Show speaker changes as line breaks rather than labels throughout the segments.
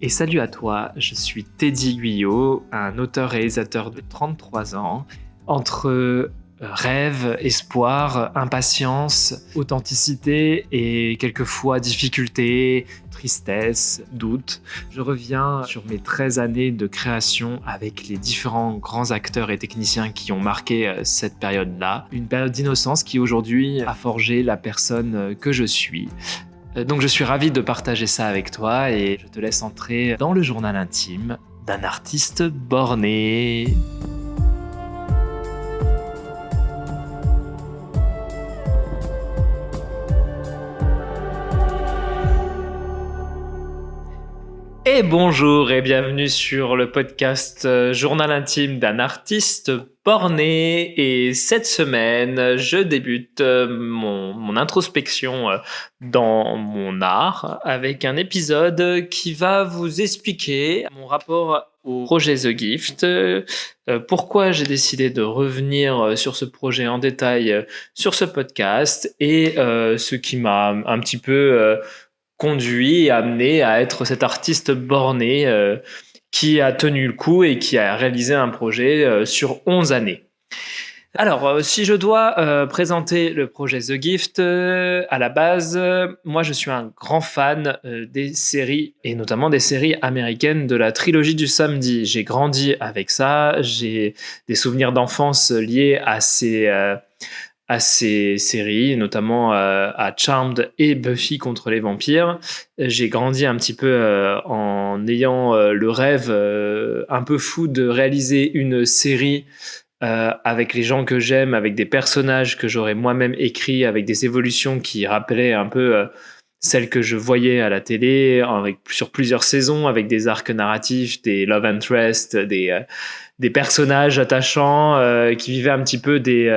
Et salut à toi, je suis Teddy Guyot, un auteur-réalisateur de 33 ans. Entre rêve, espoir, impatience, authenticité et quelquefois difficulté, tristesse, doute, je reviens sur mes 13 années de création avec les différents grands acteurs et techniciens qui ont marqué cette période-là. Une période d'innocence qui aujourd'hui a forgé la personne que je suis. Donc je suis ravi de partager ça avec toi et je te laisse entrer dans le journal intime d'un artiste borné. Et bonjour et bienvenue sur le podcast Journal intime d'un artiste borné. Et cette semaine, je débute mon introspection dans mon art avec un épisode qui va vous expliquer mon rapport au projet The Gift, pourquoi j'ai décidé de revenir sur ce projet en détail sur ce podcast et ce qui m'a un petit peu conduit et amené à être cet artiste borné qui a tenu le coup et qui a réalisé un projet sur 11 années. Alors, si je dois présenter le projet The Gift, à la base, moi je suis un grand fan des séries, et notamment des séries américaines de la trilogie du samedi. J'ai grandi avec ça, j'ai des souvenirs d'enfance liés à ces séries, notamment à Charmed et Buffy contre les vampires. J'ai grandi un petit peu en ayant le rêve un peu fou de réaliser une série avec les gens que j'aime, avec des personnages que j'aurais moi-même écrits, avec des évolutions qui rappelaient un peu celles que je voyais à la télé, sur plusieurs saisons, avec des arcs narratifs, des love interest, des personnages attachants qui vivaient un petit peu des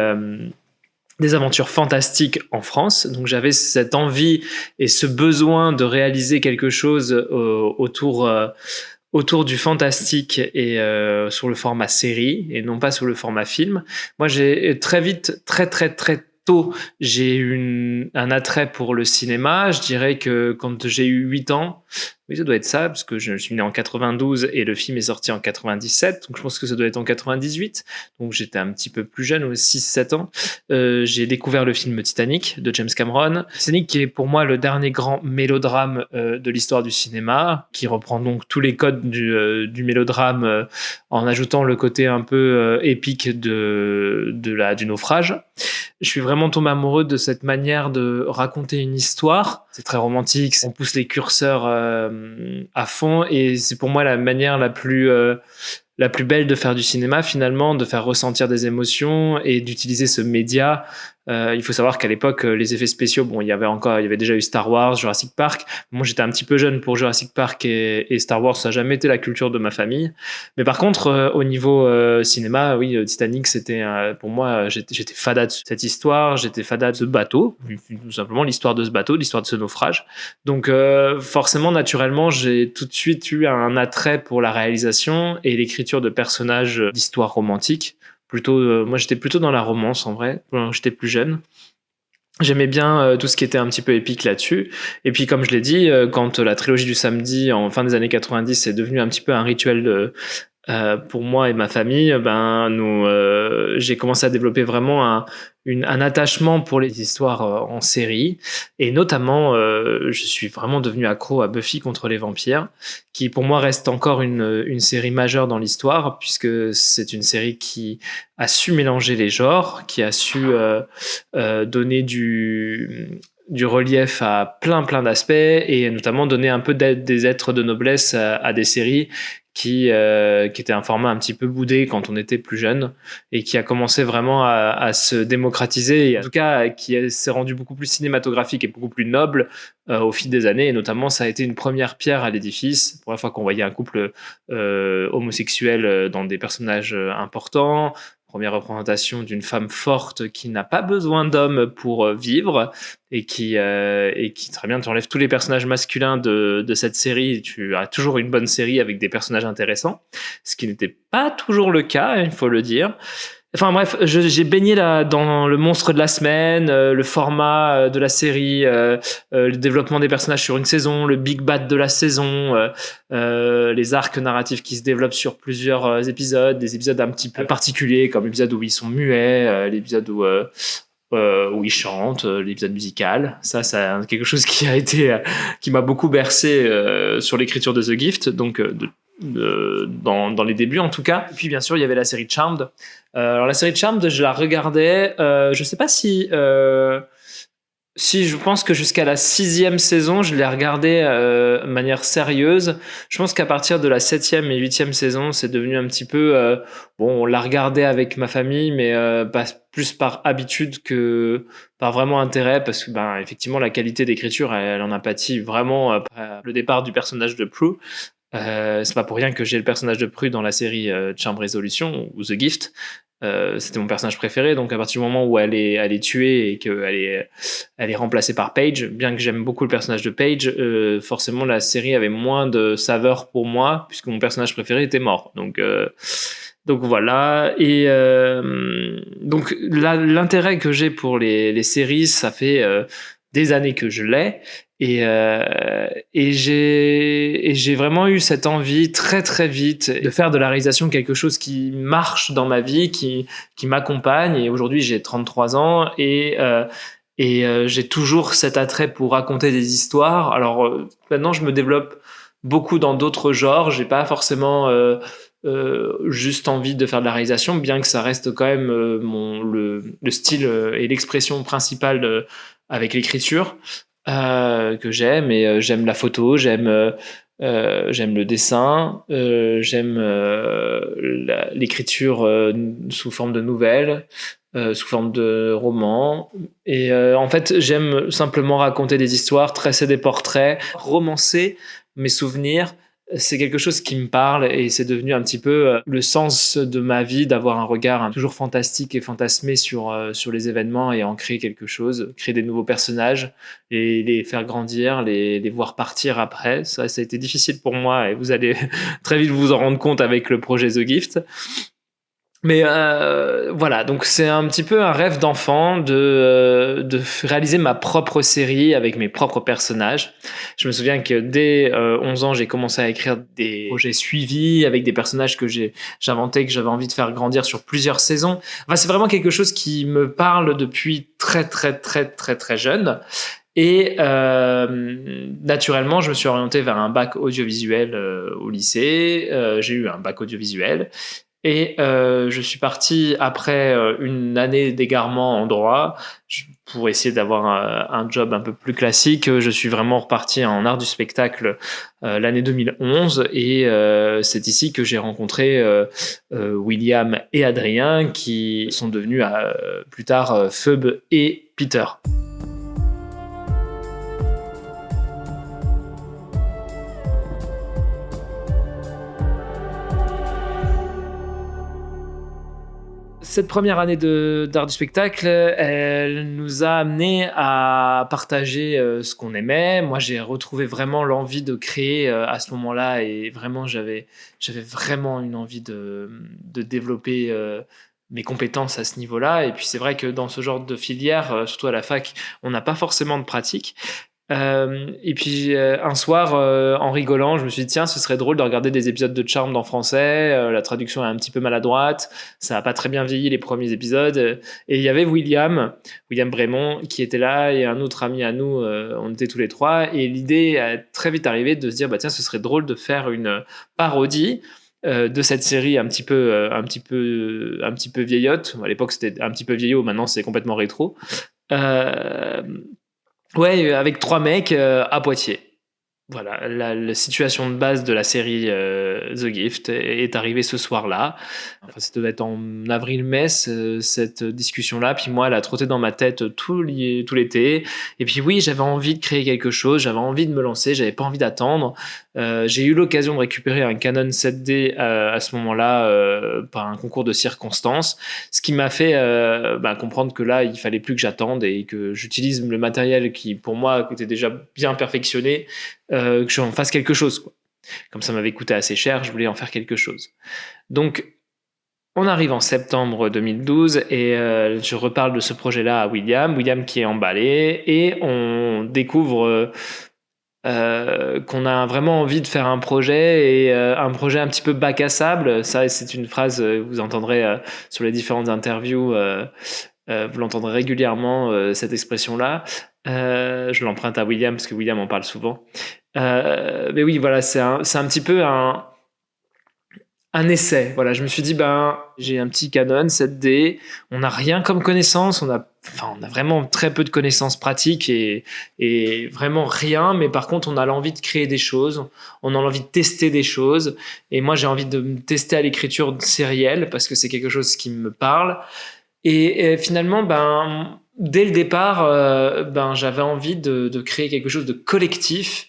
aventures fantastiques en France. Donc j'avais cette envie et ce besoin de réaliser quelque chose autour du fantastique et sur le format série et non pas sur le format film. Moi, j'ai très vite, très tôt, j'ai eu un attrait pour le cinéma. Je dirais que quand j'ai eu 8 ans, oui, ça doit être ça, parce que je suis né en 92 et le film est sorti en 97, donc je pense que ça doit être en 98. Donc j'étais un petit peu plus jeune, 6-7 ans. J'ai découvert le film Titanic de James Cameron. Titanic qui est pour moi le dernier grand mélodrame de l'histoire du cinéma, qui reprend donc tous les codes du mélodrame en ajoutant le côté un peu épique du naufrage. Je suis vraiment tombé amoureux de cette manière de raconter une histoire. C'est très romantique, on pousse les curseurs à fond et c'est pour moi la manière la plus belle de faire du cinéma finalement, de faire ressentir des émotions et d'utiliser ce média. Il faut savoir qu'à l'époque, les effets spéciaux, il y avait déjà eu Star Wars, Jurassic Park. Moi, j'étais un petit peu jeune pour Jurassic Park et Star Wars, ça n'a jamais été la culture de ma famille. Mais par contre, au niveau cinéma, oui, Titanic, c'était pour moi, j'étais fada de cette histoire, j'étais fada de ce bateau, tout simplement l'histoire de ce bateau, l'histoire de ce naufrage. Donc forcément, naturellement, j'ai tout de suite eu un attrait pour la réalisation et l'écriture de personnages d'histoires romantiques. Moi j'étais plutôt dans la romance en vrai, quand j'étais plus jeune. J'aimais bien tout ce qui était un petit peu épique là-dessus. Et puis comme je l'ai dit, quand la trilogie du samedi en fin des années 90 est devenue un petit peu un rituel pour moi et ma famille, j'ai commencé à développer vraiment un attachement pour les histoires en série. Et notamment, je suis vraiment devenu accro à Buffy contre les vampires, qui pour moi reste encore une série majeure dans l'histoire, puisque c'est une série qui a su mélanger les genres, qui a su donner du relief à plein d'aspects, et notamment donner un peu des êtres de noblesse à des séries qui était un format un petit peu boudé quand on était plus jeune et qui a commencé vraiment à se démocratiser et en tout cas qui s'est rendu beaucoup plus cinématographique et beaucoup plus noble au fil des années, et notamment ça a été une première pierre à l'édifice pour la fois qu'on voyait un couple homosexuel dans des personnages importants. Première représentation d'une femme forte qui n'a pas besoin d'hommes pour vivre et qui très bien, tu enlèves tous les personnages masculins de cette série et tu as toujours une bonne série avec des personnages intéressants, ce qui n'était pas toujours le cas, il faut le dire. Enfin bref, j'ai baigné là dans le monstre de la semaine, le format de la série, le développement des personnages sur une saison, le big bad de la saison, les arcs narratifs qui se développent sur plusieurs épisodes, des épisodes un petit peu particuliers comme l'épisode où ils sont muets, l'épisode où ils chantent, l'épisode musical. Ça c'est quelque chose qui a été, qui m'a beaucoup bercé sur l'écriture de The Gift, donc dans les débuts en tout cas. Et puis bien sûr il y avait la série Charmed. Alors la série Charmed, je la regardais. Je sais pas si je pense que jusqu'à la 6e saison, je l'ai regardée de manière sérieuse. Je pense qu'à partir de la 7e et 8e saison, c'est devenu un petit peu... bon, on l'a regardé avec ma famille, mais plus par habitude que par vraiment intérêt, parce que ben, effectivement, la qualité d'écriture, elle en a pâti vraiment après le départ du personnage de Prue. C'est pas pour rien que j'ai le personnage de Prue dans la série Charmed Resolution ou The Gift. C'était mon personnage préféré, donc à partir du moment où elle est tuée et elle est remplacée par Paige, bien que j'aime beaucoup le personnage de Paige, forcément la série avait moins de saveur pour moi puisque mon personnage préféré était mort. Donc voilà. Et donc l'intérêt que j'ai pour les séries, ça fait des années que je l'ai. Et j'ai vraiment eu cette envie très très vite de faire de la réalisation quelque chose qui marche dans ma vie, qui m'accompagne. Et aujourd'hui j'ai 33 ans et j'ai toujours cet attrait pour raconter des histoires. Alors maintenant je me développe beaucoup dans d'autres genres. J'ai pas forcément juste envie de faire de la réalisation, bien que ça reste quand même le style et l'expression principale avec l'écriture. Que j'aime, et j'aime la photo, j'aime le dessin, j'aime l'écriture sous forme de nouvelles, sous forme de romans, et en fait j'aime simplement raconter des histoires, tresser des portraits, romancer mes souvenirs. C'est quelque chose qui me parle et c'est devenu un petit peu le sens de ma vie, d'avoir un regard toujours fantastique et fantasmé sur les événements et en créer quelque chose, créer des nouveaux personnages, et les faire grandir, les voir partir après. Ça a été difficile pour moi et vous allez très vite vous en rendre compte avec le projet The Gift. Mais voilà, donc c'est un petit peu un rêve d'enfant de réaliser ma propre série avec mes propres personnages. Je me souviens que dès 11 ans, j'ai commencé à écrire des projets suivis avec des personnages que j'inventais, que j'avais envie de faire grandir sur plusieurs saisons. Enfin, c'est vraiment quelque chose qui me parle depuis très très très très très jeune. Et naturellement, je me suis orienté vers un bac audiovisuel au lycée. J'ai eu un bac audiovisuel. Et je suis parti après une année d'égarement en droit pour essayer d'avoir un job un peu plus classique. Je suis vraiment reparti en art du spectacle l'année 2011 et c'est ici que j'ai rencontré William et Adrien qui sont devenus plus tard Phoebe et Peter. Cette première année d'art du spectacle, elle nous a amené à partager ce qu'on aimait. Moi, j'ai retrouvé vraiment l'envie de créer à ce moment-là, et vraiment, j'avais vraiment une envie de développer mes compétences à ce niveau-là. Et puis, c'est vrai que dans ce genre de filière, surtout à la fac, on n'a pas forcément de pratique. Et puis un soir, en rigolant, je me suis dit tiens, ce serait drôle de regarder des épisodes de Charmed en français. La traduction est un petit peu maladroite, ça a pas très bien vieilli les premiers épisodes. Et il y avait William Brémond qui était là, et un autre ami à nous, on était tous les trois. Et l'idée a très vite arrivé de se dire bah tiens, ce serait drôle de faire une parodie de cette série un petit peu vieillotte. À l'époque c'était un petit peu vieillot, maintenant c'est complètement rétro. Ouais, avec 3 mecs à Poitiers. Voilà, la situation de base de la série The Gift est arrivée ce soir-là. Enfin, ça devait être en avril-mai, cette discussion-là. Puis moi, elle a trotté dans ma tête tout l'été. Et puis oui, j'avais envie de créer quelque chose, j'avais envie de me lancer, j'avais pas envie d'attendre. J'ai eu l'occasion de récupérer un Canon 7D à ce moment-là par un concours de circonstances, ce qui m'a fait comprendre que là, il fallait plus que j'attende et que j'utilise le matériel qui, pour moi, était déjà bien perfectionné, que j'en fasse quelque chose, quoi. Comme ça m'avait coûté assez cher, je voulais en faire quelque chose. Donc, On arrive en septembre 2012 et je reparle de ce projet-là à William qui est emballé et on découvre qu'on a vraiment envie de faire un projet et un projet un petit peu bac à sable. Ça, c'est une phrase que vous entendrez sur les différentes interviews. Vous l'entendrez régulièrement, cette expression-là. Je l'emprunte à William parce que William en parle souvent. Mais oui, voilà, c'est un petit peu un essai. Voilà, je me suis dit, j'ai un petit Canon 7D, on n'a rien comme connaissance, on a vraiment très peu de connaissances pratiques et vraiment rien, mais par contre, on a l'envie de créer des choses, on a l'envie de tester des choses, et moi, j'ai envie de me tester à l'écriture sérielle parce que c'est quelque chose qui me parle. Et finalement, dès le départ, j'avais envie de créer quelque chose de collectif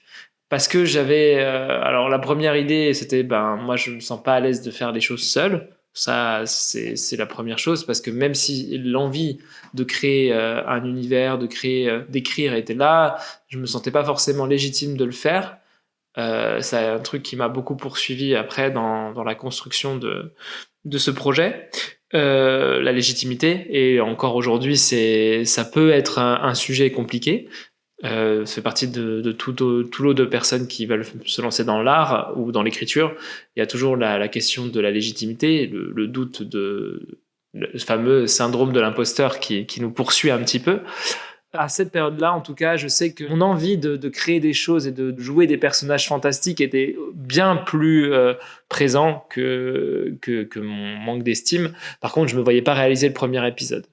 parce que j'avais. Alors, la première idée, c'était moi, je me sens pas à l'aise de faire les choses seul. Ça, c'est la première chose parce que même si l'envie de créer un univers, d'écrire était là, je me sentais pas forcément légitime de le faire. C'est un truc qui m'a beaucoup poursuivi après dans la construction de ce projet. La légitimité, et encore aujourd'hui, ça peut être un sujet compliqué. Ça fait partie de tout lot de personnes qui veulent se lancer dans l'art ou dans l'écriture. Il y a toujours la question de la légitimité, le doute le fameux syndrome de l'imposteur qui nous poursuit un petit peu. À cette période-là, en tout cas, je sais que mon envie de créer des choses et de jouer des personnages fantastiques était bien plus présent que mon manque d'estime. Par contre, je ne me voyais pas réaliser le premier épisode.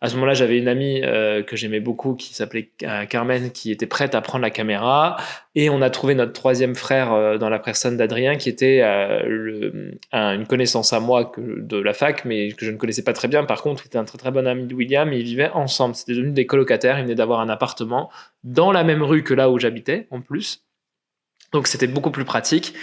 À ce moment-là, j'avais une amie que j'aimais beaucoup qui s'appelait Carmen, qui était prête à prendre la caméra. Et on a trouvé notre troisième frère dans la personne d'Adrien, qui était une connaissance à moi de la fac, mais que je ne connaissais pas très bien. Par contre, il était un très très bon ami de William et ils vivaient ensemble. C'était devenu des colocataires. Ils venaient d'avoir un appartement dans la même rue que là où j'habitais, en plus. Donc c'était beaucoup plus pratique.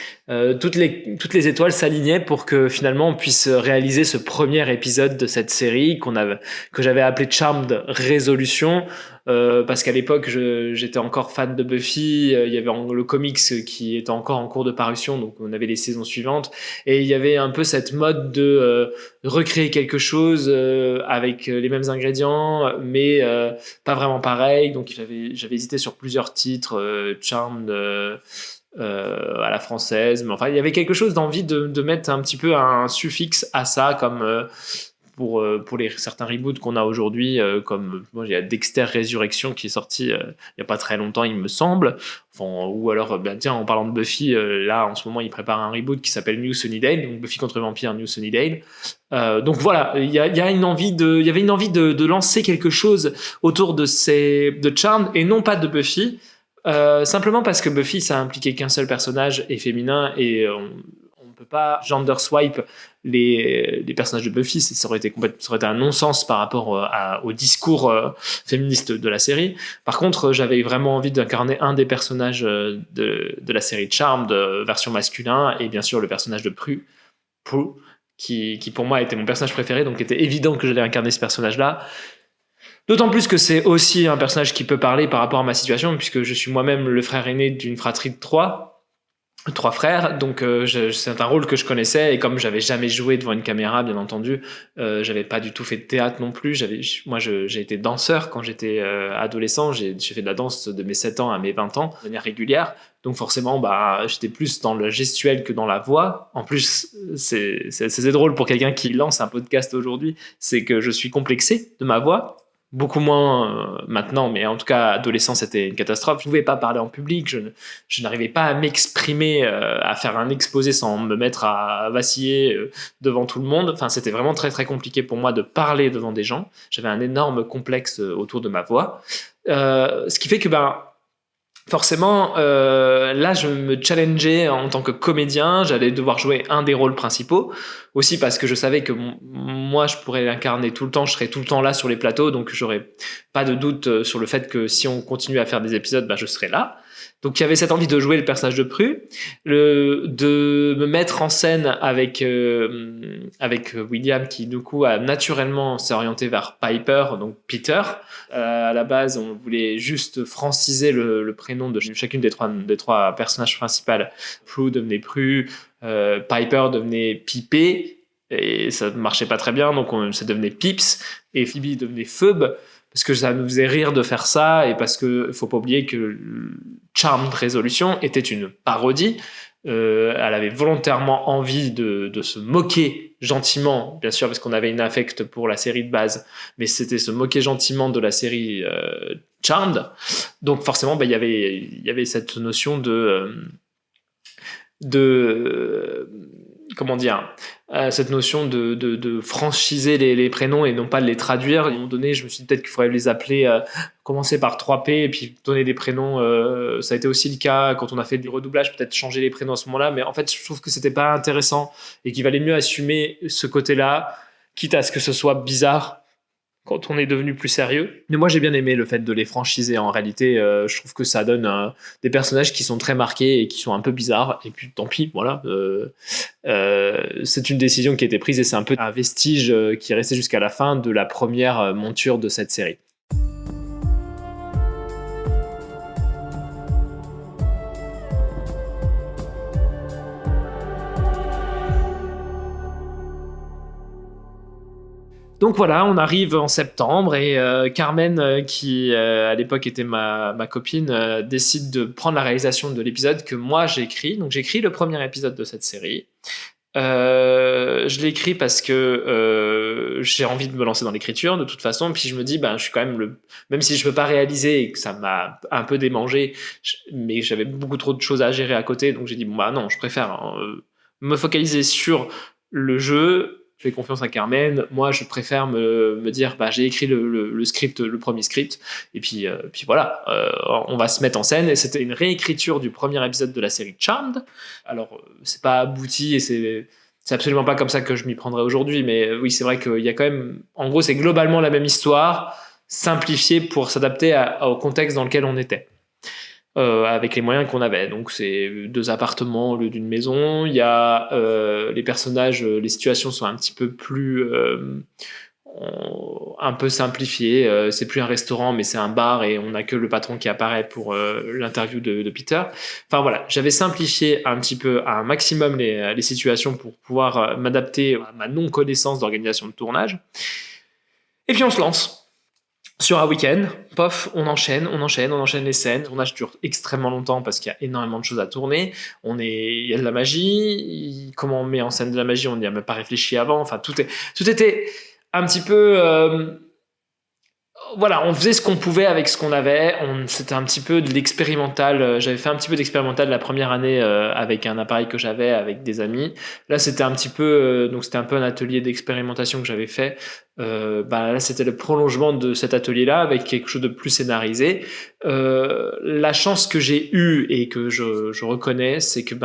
Toutes les étoiles s'alignaient pour que finalement on puisse réaliser ce premier épisode de cette série que j'avais appelé Charmed Résolution, parce qu'à l'époque j'étais encore fan de Buffy. Il y avait le comics qui était encore en cours de parution, donc on avait les saisons suivantes, et il y avait un peu cette mode de recréer quelque chose avec les mêmes ingrédients, mais pas vraiment pareil. Donc j'avais hésité sur plusieurs titres, Charmed. À la française, mais enfin il y avait quelque chose d'envie de mettre un petit peu un suffixe à ça, comme pour certains reboots qu'on a aujourd'hui, comme moi il y a Dexter Résurrection qui est sorti il y a pas très longtemps, il me semble, enfin, ou alors tiens, en parlant de Buffy, là en ce moment il prépare un reboot qui s'appelle New Sunnydale, donc Buffy contre Vampire New Sunnydale. Donc voilà, il y avait une envie de lancer quelque chose autour de Charmed et non pas de Buffy. Simplement parce que Buffy, ça impliquait qu'un seul personnage est féminin et on ne peut pas gender swipe les personnages de Buffy. Ça aurait été un non-sens par rapport au discours féministe de la série. Par contre, j'avais vraiment envie d'incarner un des personnages de la série Charmed, version masculin, et bien sûr le personnage de Prue, qui pour moi était mon personnage préféré, donc il était évident que j'allais incarner ce personnage-là. D'autant plus que c'est aussi un personnage qui peut parler par rapport à ma situation, puisque je suis moi-même le frère aîné d'une fratrie de trois frères, donc c'est un rôle que je connaissais, et comme j'avais jamais joué devant une caméra, bien entendu, j'avais pas du tout fait de théâtre non plus. J'ai été danseur quand j'étais adolescent, j'ai fait de la danse de mes 7 ans à mes 20 ans, de manière régulière, donc forcément j'étais plus dans le gestuel que dans la voix. En plus, c'est drôle pour quelqu'un qui lance un podcast aujourd'hui, c'est que je suis complexé de ma voix. Beaucoup moins maintenant, mais en tout cas, adolescent, c'était une catastrophe. Je ne pouvais pas parler en public, je n'arrivais pas à m'exprimer, à faire un exposé sans me mettre à vaciller devant tout le monde. Enfin, c'était vraiment très très compliqué pour moi de parler devant des gens. J'avais un énorme complexe autour de ma voix. Ce qui fait que forcément, là, je me challengeais en tant que comédien. J'allais devoir jouer un des rôles principaux. Aussi parce que je savais que moi, je pourrais l'incarner tout le temps. Je serais tout le temps là sur les plateaux. Donc, j'aurais pas de doute sur le fait que si on continue à faire des épisodes, je serais là. Donc, il y avait cette envie de jouer le personnage de Prue, de me mettre en scène avec William, qui du coup a naturellement s'est orienté vers Piper, donc Peter. À la base, on voulait juste franciser le prénom de chacune des trois personnages principaux. Prue devenait Prue, Piper devenait Pipé, et ça marchait pas très bien, donc ça devenait Pips, et Phoebe devenait Phoebe, parce que ça nous faisait rire de faire ça, et parce que faut pas oublier que Charmed Resolution était une parodie. Elle avait volontairement envie de se moquer gentiment, bien sûr, parce qu'on avait une affect pour la série de base, mais c'était se moquer gentiment de la série Charmed. Donc forcément, il y avait cette notion de comment dire, cette notion de franchiser les prénoms et non pas de les traduire. À un moment donné, je me suis dit peut-être qu'il faudrait les appeler, commencer par 3P et puis donner des prénoms. Ça a été aussi le cas quand on a fait des redoublages, peut-être changer les prénoms à ce moment-là, mais en fait, je trouve que c'était pas intéressant et qu'il valait mieux assumer ce côté-là, quitte à ce que ce soit bizarre quand on est devenu plus sérieux. Mais moi, j'ai bien aimé le fait de les franchiser. En réalité, je trouve que ça donne des personnages qui sont très marqués et qui sont un peu bizarres. Et puis, tant pis, voilà. C'est une décision qui a été prise et c'est un peu un vestige qui est resté jusqu'à la fin de la première monture de cette série. Donc voilà, on arrive en septembre et Carmen, qui à l'époque était ma copine, décide de prendre la réalisation de l'épisode que moi j'ai écrit. Donc j'ai écrit le premier épisode de cette série. Je l'ai écrit parce que j'ai envie de me lancer dans l'écriture de toute façon. Puis je me dis, je suis quand même si je peux pas réaliser et que ça m'a un peu démangé, mais j'avais beaucoup trop de choses à gérer à côté. Donc j'ai dit, non, je préfère me focaliser sur le jeu. Je fais confiance à Carmen. Moi, je préfère me dire, j'ai écrit le script, le premier script, et puis voilà, on va se mettre en scène. Et c'était une réécriture du premier épisode de la série Charmed. Alors, c'est pas abouti et c'est absolument pas comme ça que je m'y prendrai aujourd'hui, mais oui, c'est vrai qu'il y a quand même, en gros, c'est globalement la même histoire, simplifiée pour s'adapter au contexte dans lequel on était. Avec les moyens qu'on avait. Donc c'est 2 appartements au lieu d'une maison. Il y a les personnages, les situations sont un petit peu plus un peu simplifiées. C'est plus un restaurant, mais c'est un bar et on n'a que le patron qui apparaît pour l'interview de Peter. Enfin voilà, j'avais simplifié un petit peu, à un maximum les situations pour pouvoir m'adapter à ma non-connaissance d'organisation de tournage. Et puis on se lance. Sur un week-end, pof, on enchaîne les scènes. Le tournage dure extrêmement longtemps parce qu'il y a énormément de choses à tourner. Il y a de la magie. Comment on met en scène de la magie, on n'y a même pas réfléchi avant. Enfin, tout était un petit peu... voilà, on faisait ce qu'on pouvait avec ce qu'on avait. C'était un petit peu de l'expérimental. J'avais fait un petit peu d'expérimental la première année avec un appareil que j'avais avec des amis. Là, c'était un petit peu, donc c'était un peu un atelier d'expérimentation que j'avais fait. Là, c'était le prolongement de cet atelier-là avec quelque chose de plus scénarisé. La chance que j'ai eue et que je reconnais, c'est que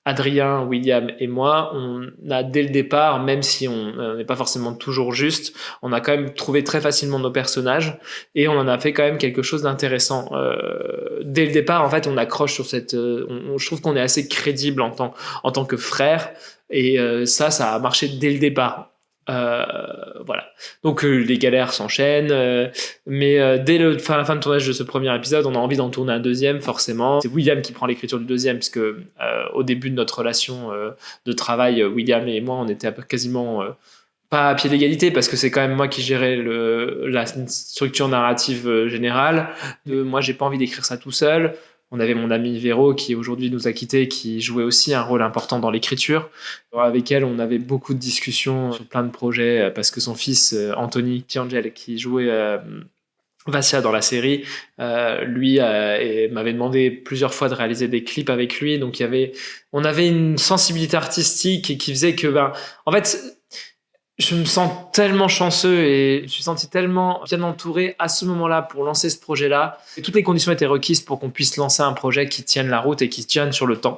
Adrien, William et moi, on a dès le départ, même si on n'est pas forcément toujours juste, on a quand même trouvé très facilement nos personnages et on en a fait quand même quelque chose d'intéressant. Dès le départ, en fait, on accroche sur cette... je trouve qu'on est assez crédible en tant que frère et ça a marché dès le départ. Voilà. Donc les galères s'enchaînent, mais dès la fin de tournage de ce premier épisode, on a envie d'en tourner un deuxième, forcément. C'est William qui prend l'écriture du deuxième, parce que au début de notre relation de travail, William et moi, on était quasiment pas à pied d'égalité, parce que c'est quand même moi qui gérais la structure narrative générale. Moi, j'ai pas envie d'écrire ça tout seul. On avait mon ami Véro qui aujourd'hui nous a quittés, qui jouait aussi un rôle important dans l'écriture. Avec elle, on avait beaucoup de discussions sur plein de projets parce que son fils Anthony Tiangel, qui jouait Vassia dans la série, lui m'avait demandé plusieurs fois de réaliser des clips avec lui. Donc on avait une sensibilité artistique qui faisait que, en fait, je me sens tellement chanceux et je me suis senti tellement bien entouré à ce moment-là pour lancer ce projet-là. Et toutes les conditions étaient requises pour qu'on puisse lancer un projet qui tienne la route et qui tienne sur le temps.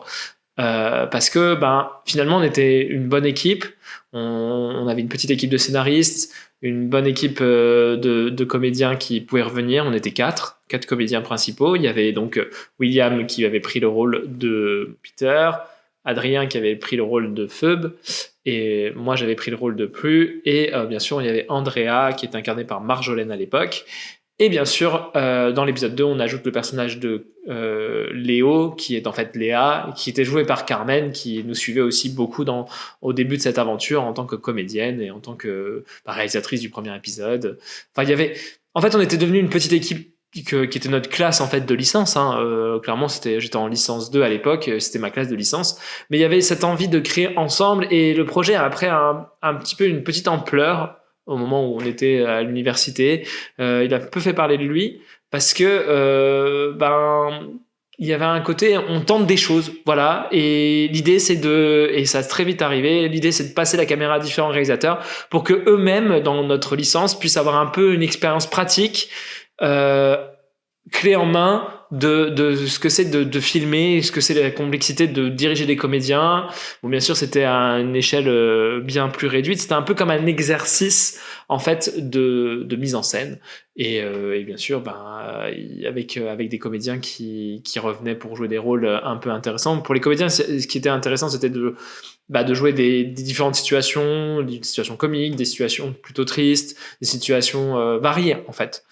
Parce que finalement, on était une bonne équipe. On avait une petite équipe de scénaristes, une bonne équipe de comédiens qui pouvaient revenir. On était 4 comédiens principaux. Il y avait donc William qui avait pris le rôle de Peter, Adrien qui avait pris le rôle de Phoebe, et moi j'avais pris le rôle de Prue, et bien sûr il y avait Andrea qui est incarnée par Marjolaine à l'époque. Et bien sûr, dans l'épisode 2, on ajoute le personnage de Léo, qui est en fait Léa, qui était jouée par Carmen, qui nous suivait aussi beaucoup au début de cette aventure en tant que comédienne et en tant que réalisatrice du premier épisode. Enfin, en fait, on était devenu une petite équipe qui était notre classe en fait de licence. Clairement, j'étais en licence 2 à l'époque, c'était ma classe de licence. Mais il y avait cette envie de créer ensemble et le projet a pris un petit peu une petite ampleur au moment où on était à l'université. Il a peu fait parler de lui parce que il y avait un côté on tente des choses, voilà, et l'idée et ça a très vite arrivé, l'idée c'est de passer la caméra à différents réalisateurs pour que eux-mêmes dans notre licence puissent avoir un peu une expérience pratique clé en main de ce que c'est de filmer, ce que c'est la complexité de diriger des comédiens. Bon, bien sûr, c'était à une échelle bien plus réduite. C'était un peu comme un exercice en fait de mise en scène. Et bien sûr, avec des comédiens qui revenaient pour jouer des rôles un peu intéressants. Pour les comédiens, ce qui était intéressant, c'était de jouer des différentes situations, des situations comiques, des situations plutôt tristes, des situations variées en fait.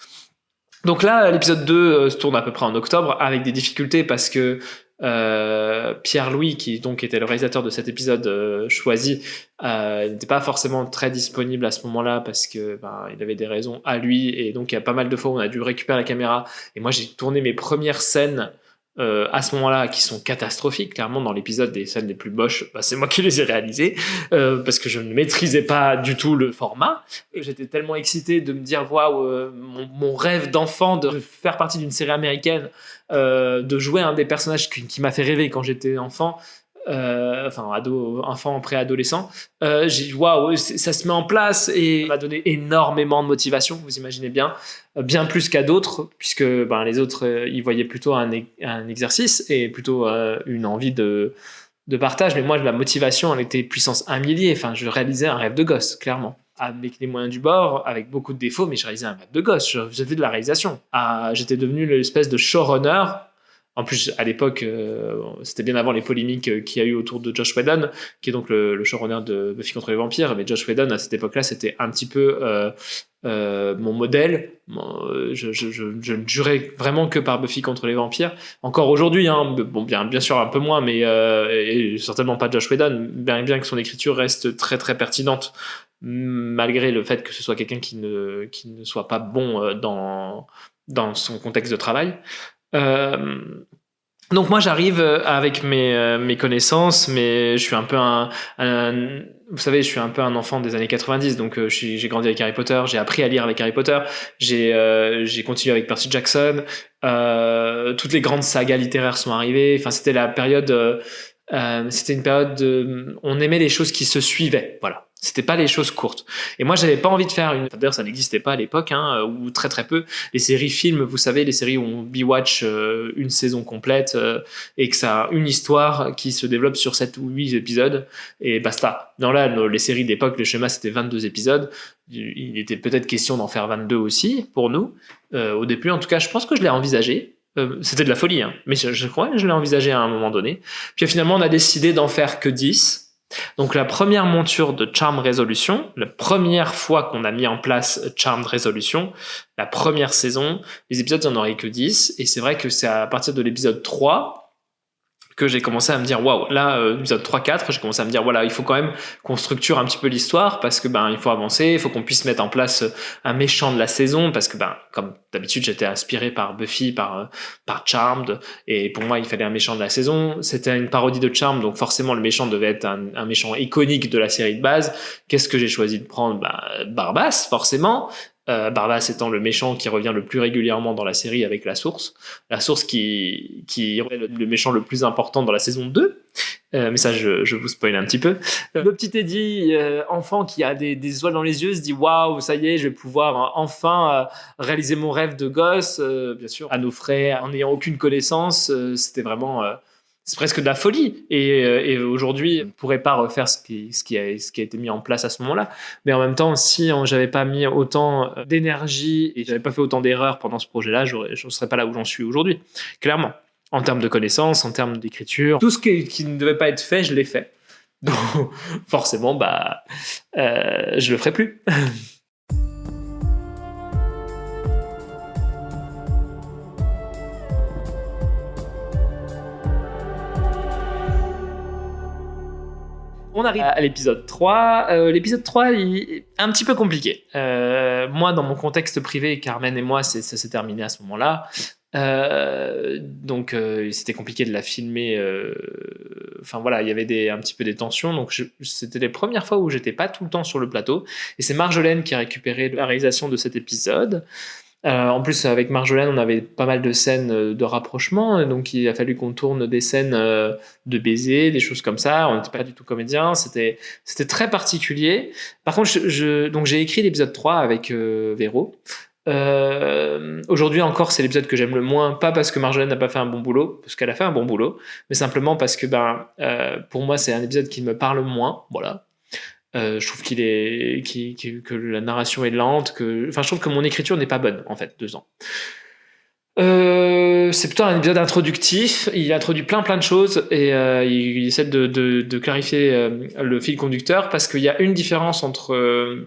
Donc là, l'épisode 2 se tourne à peu près en octobre, avec des difficultés parce que Pierre-Louis, qui donc était le réalisateur de cet épisode choisi, n'était pas forcément très disponible à ce moment-là parce que il avait des raisons à lui, et donc il y a pas mal de fois où on a dû récupérer la caméra. Et moi, j'ai tourné mes premières scènes à ce moment-là, qui sont catastrophiques. Clairement, dans l'épisode, des scènes les plus moches, c'est moi qui les ai réalisées parce que je ne maîtrisais pas du tout le format. Et j'étais tellement excité de me dire waouh, mon rêve d'enfant de faire partie d'une série américaine, de jouer un des personnages qui m'a fait rêver quand j'étais enfant. Enfant préadolescent, j'ai dit waouh, ça se met en place, et ça m'a donné énormément de motivation, vous imaginez bien, bien plus qu'à d'autres, puisque les autres ils voyaient plutôt un exercice et plutôt une envie de partage, mais moi la motivation elle était puissance 1 millier. Enfin, je réalisais un rêve de gosse, clairement, avec les moyens du bord, avec beaucoup de défauts, mais je réalisais un rêve de gosse. J'ai fait de la réalisation. J'étais devenu l'espèce de showrunner. En plus, à l'époque, c'était bien avant les polémiques qu'il y a eu autour de Joss Whedon, qui est donc le showrunner de Buffy contre les vampires. Mais Joss Whedon, à cette époque-là, c'était un petit peu mon modèle. Je ne jurais vraiment que par Buffy contre les vampires. Encore aujourd'hui, bon, bien sûr un peu moins, mais et certainement pas Joss Whedon, bien que son écriture reste très très pertinente, malgré le fait que ce soit quelqu'un qui ne soit pas bon dans son contexte de travail. Donc moi j'arrive avec mes connaissances, mais je suis un peu vous savez, je suis un peu un enfant des années 90, donc j'ai grandi avec Harry Potter, j'ai appris à lire avec Harry Potter, j'ai continué avec Percy Jackson, toutes les grandes sagas littéraires sont arrivées. Enfin, c'était la période, c'était une période on aimait les choses qui se suivaient, voilà. C'était pas les choses courtes. Et moi, j'avais pas envie de faire d'ailleurs, ça n'existait pas à l'époque, ou très très peu. Les séries films, vous savez, les séries où on binge-watch une saison complète et que ça a une histoire qui se développe sur 7 ou 8 épisodes et basta. Les séries d'époque, le schéma c'était 22 épisodes. Il était peut-être question d'en faire 22 aussi pour nous. Au début, en tout cas, je pense que je l'ai envisagé. C'était de la folie, mais je crois que je l'ai envisagé à un moment donné. Puis finalement, on a décidé d'en faire que 10. Donc la première monture de Charmed Resolution, la première fois qu'on a mis en place Charmed Resolution, la première saison, les épisodes n'en auraient que 10, et c'est vrai que c'est à partir de l'épisode 3 que j'ai commencé à me dire waouh, là épisode 3-4, j'ai commencé à me dire voilà, il faut quand même qu'on structure un petit peu l'histoire, parce que il faut avancer, il faut qu'on puisse mettre en place un méchant de la saison, parce que comme d'habitude j'étais inspiré par Buffy, par Charmed, et pour moi il fallait un méchant de la saison. C'était une parodie de Charmed, donc forcément le méchant devait être un méchant iconique de la série de base. Qu'est-ce que j'ai choisi de prendre? Barbass, forcément. Barbass étant le méchant qui revient le plus régulièrement dans la série avec la Source qui est le méchant le plus important dans la saison 2. Mais ça, je vous spoil un petit peu. Le petit Eddie, enfant qui a des étoiles dans les yeux, se dit waouh, ça y est, je vais pouvoir enfin réaliser mon rêve de gosse, bien sûr, à nos frais, en n'ayant aucune connaissance. C'était vraiment. C'est presque de la folie, et aujourd'hui je ne pourrais pas refaire ce qui a été mis en place à ce moment-là, mais en même temps, si j'avais pas mis autant d'énergie et j'avais pas fait autant d'erreurs pendant ce projet-là, je ne serais pas là où j'en suis aujourd'hui, clairement, en termes de connaissances, en termes d'écriture, tout ce qui ne devait pas être fait, je l'ai fait, donc forcément je le ferai plus. On arrive à l'épisode 3. L'épisode 3 il est un petit peu compliqué. Moi, dans mon contexte privé, Carmen et moi, ça s'est terminé à ce moment-là. Donc c'était compliqué de la filmer. Enfin voilà, il y avait un petit peu des tensions. Donc c'était les premières fois où j'étais pas tout le temps sur le plateau. Et c'est Marjolaine qui a récupéré la réalisation de cet épisode. En plus, avec Marjolaine, on avait pas mal de scènes de rapprochement, donc il a fallu qu'on tourne des scènes de baisers, des choses comme ça. On n'était pas du tout comédiens, c'était très particulier. Par contre, donc j'ai écrit l'épisode 3 avec Véro. Aujourd'hui encore, c'est l'épisode que j'aime le moins, pas parce que Marjolaine n'a pas fait un bon boulot, parce qu'elle a fait un bon boulot, mais simplement parce que pour moi, c'est un épisode qui me parle moins. Voilà. Je trouve que la narration est lente, je trouve que mon écriture n'est pas bonne en fait, 2 ans. C'est plutôt un épisode introductif, il introduit plein de choses et il essaie de clarifier le fil conducteur, parce qu'il y a une différence entre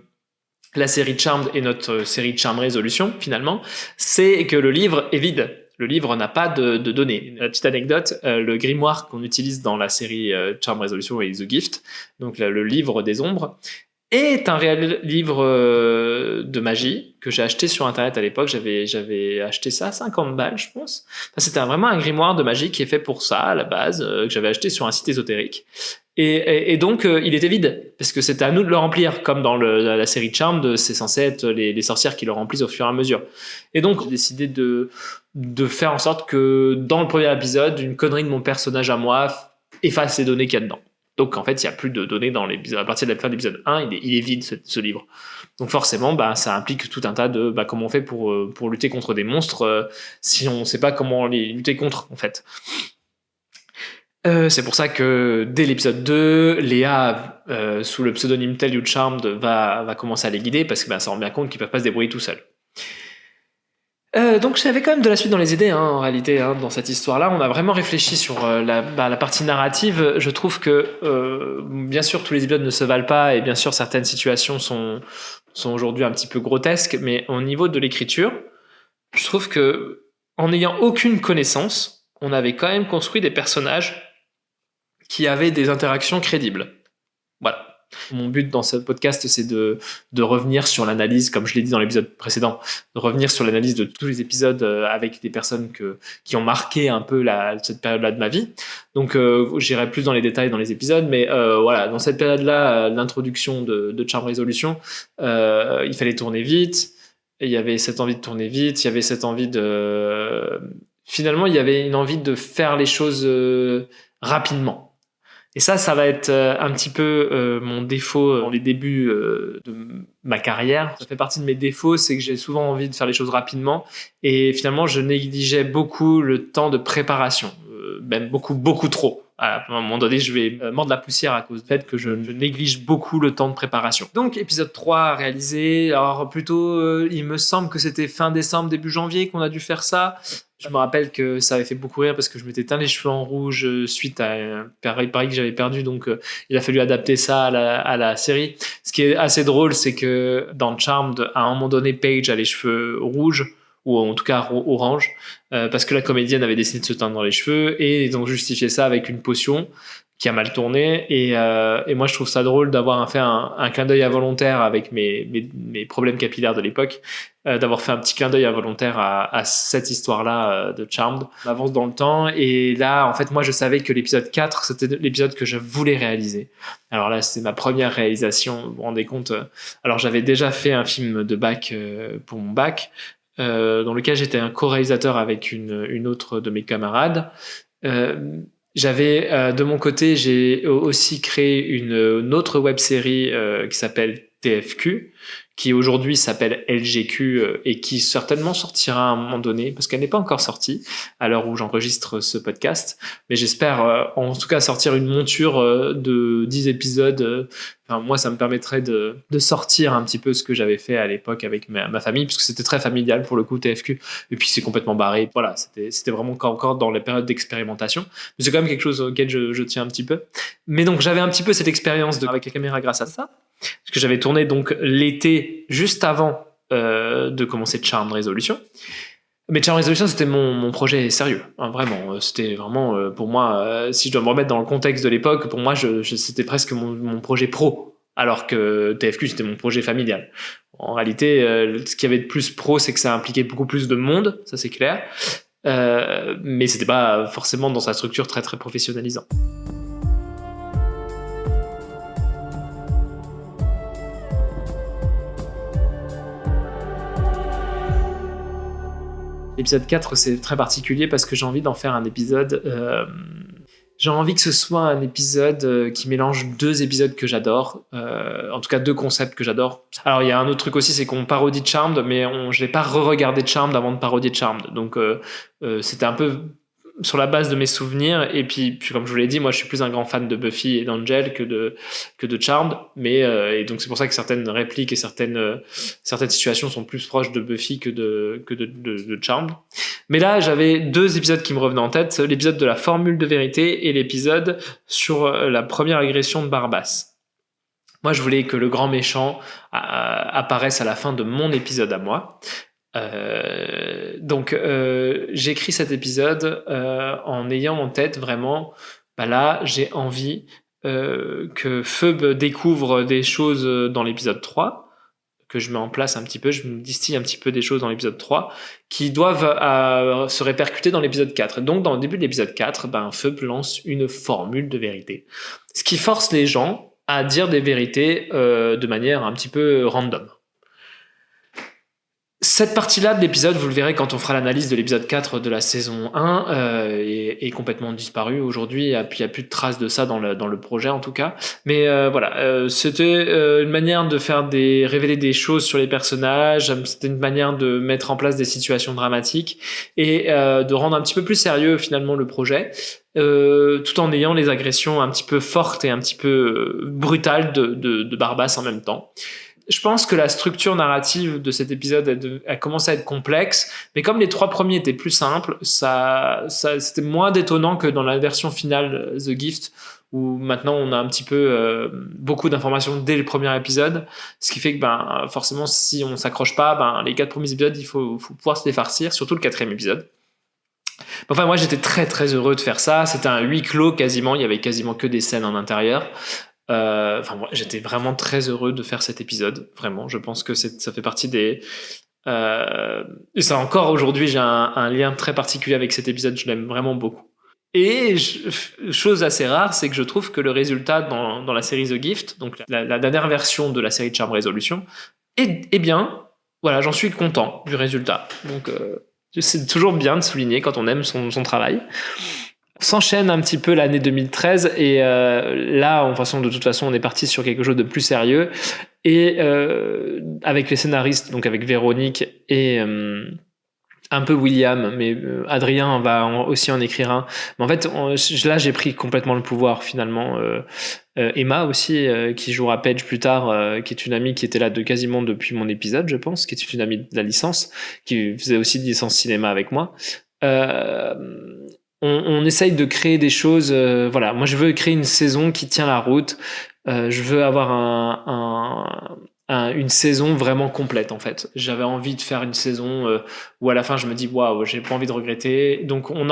la série Charmed et notre série Charmed Resolution, finalement, c'est que le livre est vide. Le livre n'a pas de données. La petite anecdote, le grimoire qu'on utilise dans la série Charmed Resolution et The Gift, donc le livre des ombres, est un réel livre de magie que j'ai acheté sur internet à l'époque. J'avais acheté ça à 50 balles, je pense. Enfin, c'était vraiment un grimoire de magie qui est fait pour ça à la base, que j'avais acheté sur un site ésotérique. Et donc il était vide, parce que c'était à nous de le remplir, comme dans la série Charmed, c'est censé être les sorcières qui le remplissent au fur et à mesure. Et donc j'ai décidé de faire en sorte que dans le premier épisode, une connerie de mon personnage à moi efface les données qu'il y a dedans. Donc en fait, il n'y a plus de données dans l'épisode. À partir de la fin de l'épisode 1, il est vide, ce livre. Donc forcément, ça implique tout un tas de comment on fait pour lutter contre des monstres si on ne sait pas comment les lutter contre, en fait. C'est pour ça que dès l'épisode 2, Léa, sous le pseudonyme Tell You Charmed, va commencer à les guider, parce que ça rend bien compte qu'ils ne peuvent pas se débrouiller tout seuls. Donc j'avais quand même de la suite dans les idées, en réalité, dans cette histoire-là. On a vraiment réfléchi sur la partie narrative. Je trouve que, bien sûr, tous les épisodes ne se valent pas, et bien sûr, certaines situations sont aujourd'hui un petit peu grotesques, mais au niveau de l'écriture, je trouve que, en n'ayant aucune connaissance, on avait quand même construit des personnages qui avaient des interactions crédibles. Voilà. Mon but dans ce podcast, c'est de revenir sur l'analyse, comme je l'ai dit dans l'épisode précédent, de revenir sur l'analyse de tous les épisodes avec des personnes qui ont marqué un peu cette période-là de ma vie. Donc, j'irai plus dans les détails dans les épisodes, mais voilà, dans cette période-là, l'introduction de Charmed Resolution, il fallait tourner vite, et il y avait cette envie de tourner vite, il y avait cette envie finalement, il y avait une envie de faire les choses rapidement. Et ça va être un petit peu mon défaut dans les débuts de ma carrière. Ça fait partie de mes défauts, c'est que j'ai souvent envie de faire les choses rapidement. Et finalement, je négligeais beaucoup le temps de préparation. Même beaucoup trop. À un moment donné, je vais mordre la poussière à cause du fait que je néglige beaucoup le temps de préparation. Donc, épisode 3 réalisé. Alors, plutôt, il me semble que c'était fin décembre, début janvier qu'on a dû faire ça. Je me rappelle que ça avait fait beaucoup rire parce que je m'étais teint les cheveux en rouge suite à un pari que j'avais perdu. Donc, il a fallu adapter ça à la série. Ce qui est assez drôle, c'est que dans Charmed, à un moment donné, Paige a les cheveux rouges, ou en tout cas orange, parce que la comédienne avait décidé de se teindre les cheveux, et ils ont justifié ça avec une potion qui a mal tourné, et moi je trouve ça drôle d'avoir fait un clin d'œil involontaire avec mes problèmes capillaires de l'époque, d'avoir fait un petit clin d'œil involontaire à cette histoire-là de Charmed. On avance dans le temps, et là en fait moi je savais que l'épisode 4 c'était l'épisode que je voulais réaliser. Alors là c'est ma première réalisation, vous vous rendez compte, alors j'avais déjà fait un film de bac pour mon bac, dans lequel j'étais un co-réalisateur avec une autre de mes camarades. J'avais de mon côté, j'ai aussi créé une autre web-série qui s'appelle TFQ, qui aujourd'hui s'appelle LGQ et qui certainement sortira à un moment donné, parce qu'elle n'est pas encore sortie à l'heure où j'enregistre ce podcast, mais j'espère en tout cas sortir une monture de 10 épisodes. Enfin, moi, ça me permettrait de sortir un petit peu ce que j'avais fait à l'époque avec ma famille, puisque c'était très familial pour le coup, TFQ, et puis c'est complètement barré. Voilà, c'était vraiment encore dans la période d'expérimentation, mais c'est quand même quelque chose auquel je tiens un petit peu. Mais donc, j'avais un petit peu cette expérience avec la caméra grâce à ça, parce que j'avais tourné donc l'été juste avant de commencer Charmed Resolution. Mais Charm Resolution, c'était mon projet sérieux, hein, vraiment. C'était vraiment, pour moi, si je dois me remettre dans le contexte de l'époque, pour moi, c'était presque mon projet pro, alors que TFQ, c'était mon projet familial. En réalité, ce qu'il y avait de plus pro, c'est que ça impliquait beaucoup plus de monde, ça c'est clair, mais c'était pas forcément dans sa structure très très professionnalisante. L'épisode 4, c'est très particulier parce que j'ai envie d'en faire un épisode. J'ai envie que ce soit un épisode qui mélange deux épisodes que j'adore, en tout cas deux concepts que j'adore. Alors il y a un autre truc aussi, c'est qu'on parodie Charmed, mais je n'ai pas re-regardé Charmed avant de parodier Charmed. Donc c'était un peu sur la base de mes souvenirs, et puis comme je vous l'ai dit, moi je suis plus un grand fan de Buffy et d'Angel que de Charmed, mais et donc c'est pour ça que certaines répliques et certaines situations sont plus proches de Buffy que de Charmed. Mais là j'avais deux épisodes qui me revenaient en tête, l'épisode de la formule de vérité et l'épisode sur la première agression de Barbas. Moi je voulais que le grand méchant apparaisse à la fin de mon épisode à moi. Donc j'ai écrit cet épisode en ayant en tête vraiment, là j'ai envie que Phoebe découvre des choses dans l'épisode 3, que je mets en place un petit peu, je me distille un petit peu des choses dans l'épisode 3 qui doivent se répercuter dans l'épisode 4. Donc dans le début de l'épisode 4, Phoebe lance une formule de vérité, ce qui force les gens à dire des vérités de manière un petit peu random. Cette partie-là de l'épisode, vous le verrez quand on fera l'analyse de l'épisode 4 de la saison 1, est complètement disparue aujourd'hui. Il n'y a plus de traces de ça dans le projet en tout cas. Mais voilà, c'était une manière de révéler des choses sur les personnages. C'était une manière de mettre en place des situations dramatiques et de rendre un petit peu plus sérieux finalement le projet. Tout en ayant les agressions un petit peu fortes et un petit peu brutales de Barbas en même temps. Je pense que la structure narrative de cet épisode a commencé à être complexe, mais comme les 3 premiers étaient plus simples, c'était moins détonnant que dans la version finale The Gift, où maintenant on a un petit peu beaucoup d'informations dès le premier épisode, ce qui fait que forcément si on s'accroche pas, les 4 premiers épisodes, il faut pouvoir se les farcir, surtout le 4e épisode. Enfin, moi j'étais très très heureux de faire ça, c'était un huis clos quasiment, il y avait quasiment que des scènes en intérieur. J'étais vraiment très heureux de faire cet épisode, vraiment. Je pense que ça fait partie des. Et ça encore aujourd'hui, j'ai un lien très particulier avec cet épisode. Je l'aime vraiment beaucoup. Et chose assez rare, c'est que je trouve que le résultat dans la série The Gift, donc la dernière version de la série Charm Resolution, est bien. Voilà, j'en suis content du résultat. Donc c'est toujours bien de souligner quand on aime son travail. S'enchaîne un petit peu l'année 2013 et là de toute façon on est parti sur quelque chose de plus sérieux et avec les scénaristes, donc avec Véronique et un peu William, mais Adrien va aussi en écrire un, mais en fait là j'ai pris complètement le pouvoir finalement. Emma aussi qui jouera Paige plus tard, qui est une amie qui était là quasiment depuis mon épisode, je pense, qui est une amie de la licence, qui faisait aussi de licence cinéma avec moi. On essaye de créer des choses. Voilà, moi je veux créer une saison qui tient la route. Je veux avoir une saison vraiment complète en fait. J'avais envie de faire une saison où à la fin je me dis waouh, j'ai pas envie de regretter. Donc on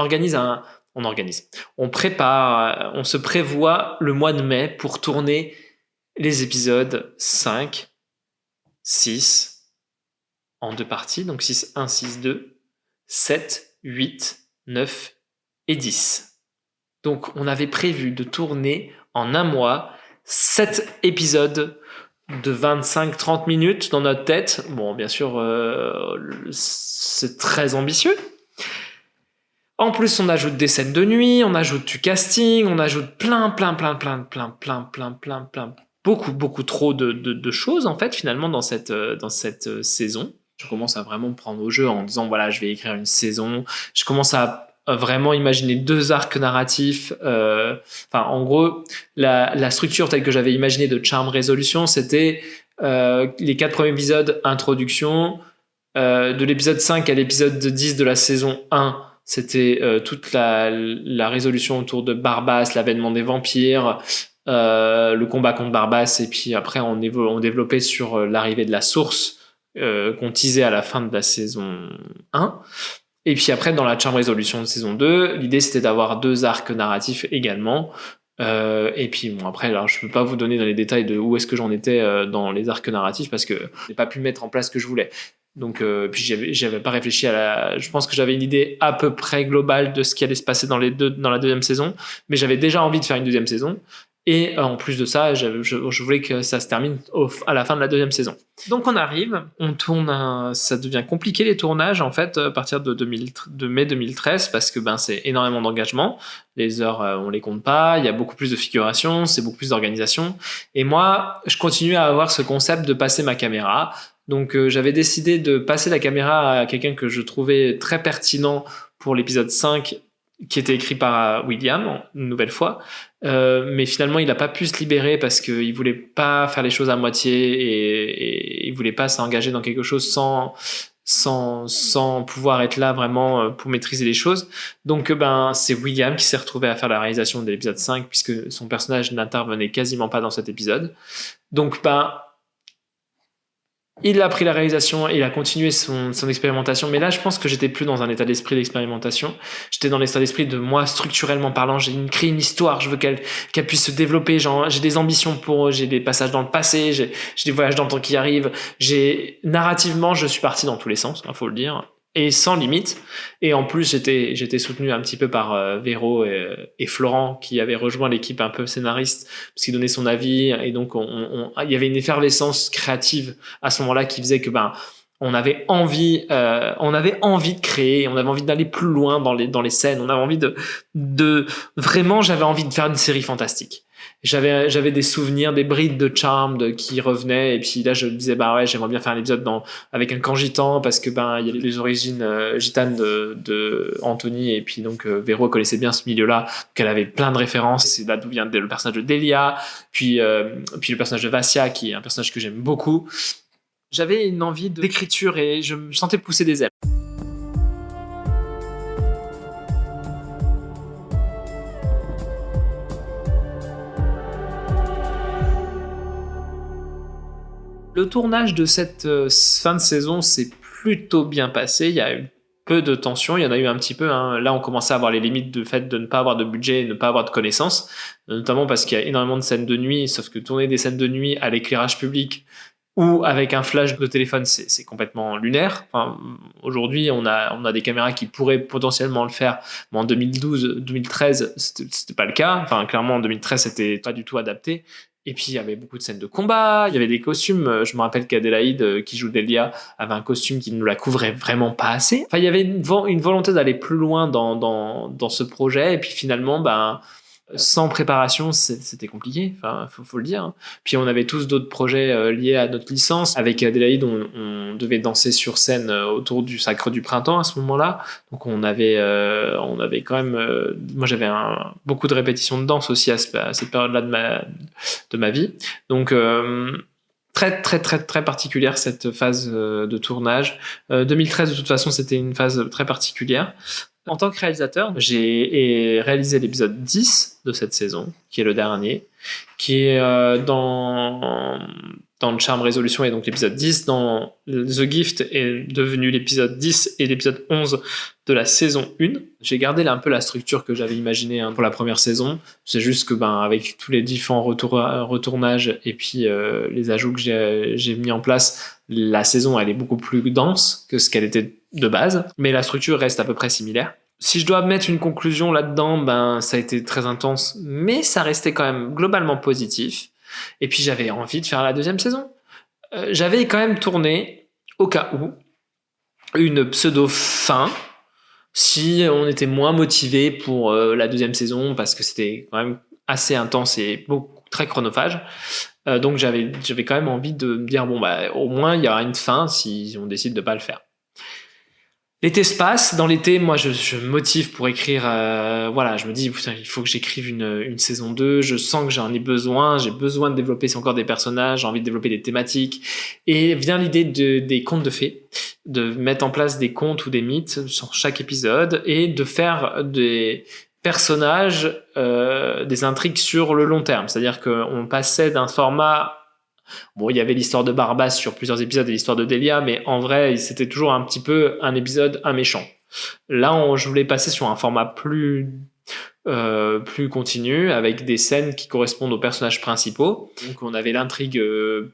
prépare, on se prévoit le mois de mai pour tourner les épisodes 5, 6 en 2 parties, donc 6-1, 6-2, 7, 8, 9 et 10. Donc on avait prévu de tourner en un mois 7 épisodes de 25-30 minutes dans notre tête. Bon, bien sûr, c'est très ambitieux. En plus, on ajoute des scènes de nuit, on ajoute du casting, on ajoute plein, beaucoup trop de choses en fait finalement dans cette saison. Je commence à vraiment me prendre au jeu en disant voilà, je vais écrire une saison. Je commence à vraiment imaginer 2 arcs narratifs. En gros, la structure telle que j'avais imaginé de Charm Resolution, c'était les 4 premiers épisodes, introduction, de l'épisode 5 à l'épisode 10 de la saison 1, c'était toute la résolution autour de Barbas, l'avènement des vampires, le combat contre Barbas, et puis après on développait sur l'arrivée de la source qu'on teasait à la fin de la saison 1. Et puis après, dans la Charm Résolution de saison 2, l'idée c'était d'avoir 2 arcs narratifs également. Et puis bon, après, alors, je peux pas vous donner dans les détails de où est-ce que j'en étais dans les arcs narratifs parce que j'ai pas pu mettre en place ce que je voulais. Donc, puis j'avais pas réfléchi à la. Je pense que j'avais une idée à peu près globale de ce qui allait se passer dans la deuxième saison, mais j'avais déjà envie de faire une deuxième saison. Et en plus de ça, je voulais que ça se termine à la fin de la deuxième saison. Donc on arrive, on tourne, ça devient compliqué les tournages en fait à partir de mai 2013 parce que c'est énormément d'engagement, les heures on les compte pas, il y a beaucoup plus de figuration, c'est beaucoup plus d'organisation. Et moi, je continue à avoir ce concept de passer ma caméra. Donc j'avais décidé de passer la caméra à quelqu'un que je trouvais très pertinent pour l'épisode 5 qui était écrit par William, une nouvelle fois. Mais finalement, il n'a pas pu se libérer parce qu'il ne voulait pas faire les choses à moitié et il ne voulait pas s'engager dans quelque chose sans pouvoir être là vraiment pour maîtriser les choses. Donc, c'est William qui s'est retrouvé à faire la réalisation de l'épisode 5 puisque son personnage n'intervenait quasiment pas dans cet épisode. Donc, il a pris la réalisation et il a continué son expérimentation. Mais là, je pense que j'étais plus dans un état d'esprit d'expérimentation. J'étais dans l'état d'esprit de moi, structurellement parlant, j'ai créé une histoire. Je veux qu'elle puisse se développer. Genre, j'ai des ambitions j'ai des passages dans le passé, j'ai des voyages dans le temps qui arrivent. Narrativement, je suis parti dans tous les sens, faut le dire. Et sans limite. Et en plus, j'étais soutenu un petit peu par Véro et Florent, qui avaient rejoint l'équipe un peu scénariste, parce qu'ils donnaient son avis. Et donc, il y avait une effervescence créative à ce moment-là qui faisait que on avait envie de créer, on avait envie d'aller plus loin dans les scènes, on avait envie de vraiment, j'avais envie de faire une série fantastique. J'avais des souvenirs, des brides de Charmed qui revenaient, et puis là je me disais ouais, j'aimerais bien faire un épisode avec un camp gitan parce que il y a les origines gitanes de Anthony, et puis donc Véro connaissait bien ce milieu-là, donc elle avait plein de références. C'est là d'où vient le personnage de Delia, puis le personnage de Vassia qui est un personnage que j'aime beaucoup. J'avais une envie d'écriture et je me sentais pousser des ailes. Le tournage de cette fin de saison s'est plutôt bien passé. Il y a eu peu de tension, il y en a eu un petit peu. Là, on commençait à avoir les limites du fait de ne pas avoir de budget et de ne pas avoir de connaissances, notamment parce qu'il y a énormément de scènes de nuit, sauf que tourner des scènes de nuit à l'éclairage public ou avec un flash de téléphone, c'est complètement lunaire. Enfin, aujourd'hui, on a des caméras qui pourraient potentiellement le faire, mais en 2012-2013, c'était pas le cas. Enfin, clairement, en 2013, c'était pas du tout adapté. Et puis, il y avait beaucoup de scènes de combat, il y avait des costumes. Je me rappelle qu'Adélaïde, qui joue Delia, avait un costume qui ne la couvrait vraiment pas assez. Enfin, il y avait une volonté d'aller plus loin dans ce projet. Et puis, finalement, sans préparation, c'était compliqué. Enfin, faut le dire. Puis, on avait tous d'autres projets liés à notre licence. Avec Adélaïde, on devait danser sur scène autour du Sacre du Printemps à ce moment-là. Donc, on avait quand même... moi, j'avais beaucoup de répétitions de danse aussi à cette période-là de ma vie. Donc, très, très, très, très particulière cette phase de tournage. 2013, de toute façon, c'était une phase très particulière. En tant que réalisateur, j'ai réalisé l'épisode 10 de cette saison, qui est le dernier, qui est dans le Charm Résolution, et donc l'épisode 10. Dans The Gift est devenu l'épisode 10 et l'épisode 11 de la saison 1. J'ai gardé un peu la structure que j'avais imaginée pour la première saison. C'est juste que avec tous les différents retournages et puis les ajouts que j'ai mis en place, la saison elle est beaucoup plus dense que ce qu'elle était de base, mais la structure reste à peu près similaire. Si je dois mettre une conclusion là-dedans, ça a été très intense, mais ça restait quand même globalement positif. Et puis j'avais envie de faire la deuxième saison. J'avais quand même tourné, au cas où, une pseudo-fin, si on était moins motivé pour la deuxième saison, parce que c'était quand même assez intense et très chronophage. Donc j'avais quand même envie de me dire, au moins il y aura une fin si on décide de pas le faire. L'été se passe. Dans l'été, moi, je me motive pour écrire. Je me dis, putain, il faut que j'écrive une saison 2. Je sens que j'en ai besoin. J'ai besoin de développer encore des personnages. J'ai envie de développer des thématiques. Et vient l'idée des contes de fées, de mettre en place des contes ou des mythes sur chaque épisode et de faire des personnages, des intrigues sur le long terme. C'est-à-dire qu'on passait d'un format... Bon, il y avait l'histoire de Barbas sur plusieurs épisodes et l'histoire de Delia, mais en vrai, c'était toujours un petit peu un épisode, un méchant. Là, je voulais passer sur un format plus continu, avec des scènes qui correspondent aux personnages principaux. Donc on avait l'intrigue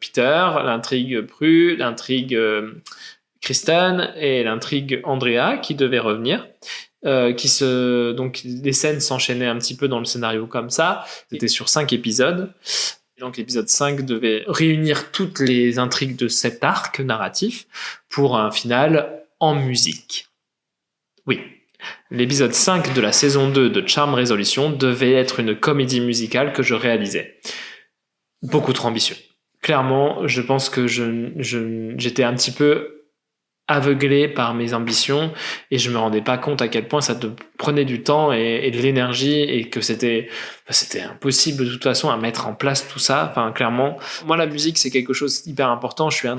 Peter, l'intrigue Prue, l'intrigue Kristen et l'intrigue Andrea qui devaient revenir. Donc les scènes s'enchaînaient un petit peu dans le scénario comme ça. C'était sur 5 épisodes. Donc l'épisode 5 devait réunir toutes les intrigues de cet arc narratif pour un final en musique. Oui. L'épisode 5 de la saison 2 de Charm Resolution devait être une comédie musicale que je réalisais. Beaucoup trop ambitieux. Clairement, je pense que j'étais un petit peu aveuglé par mes ambitions et je me rendais pas compte à quel point ça te prenait du temps et de l'énergie et que c'était impossible de toute façon à mettre en place tout ça. Enfin, clairement, moi la musique c'est quelque chose d'hyper important. Je suis un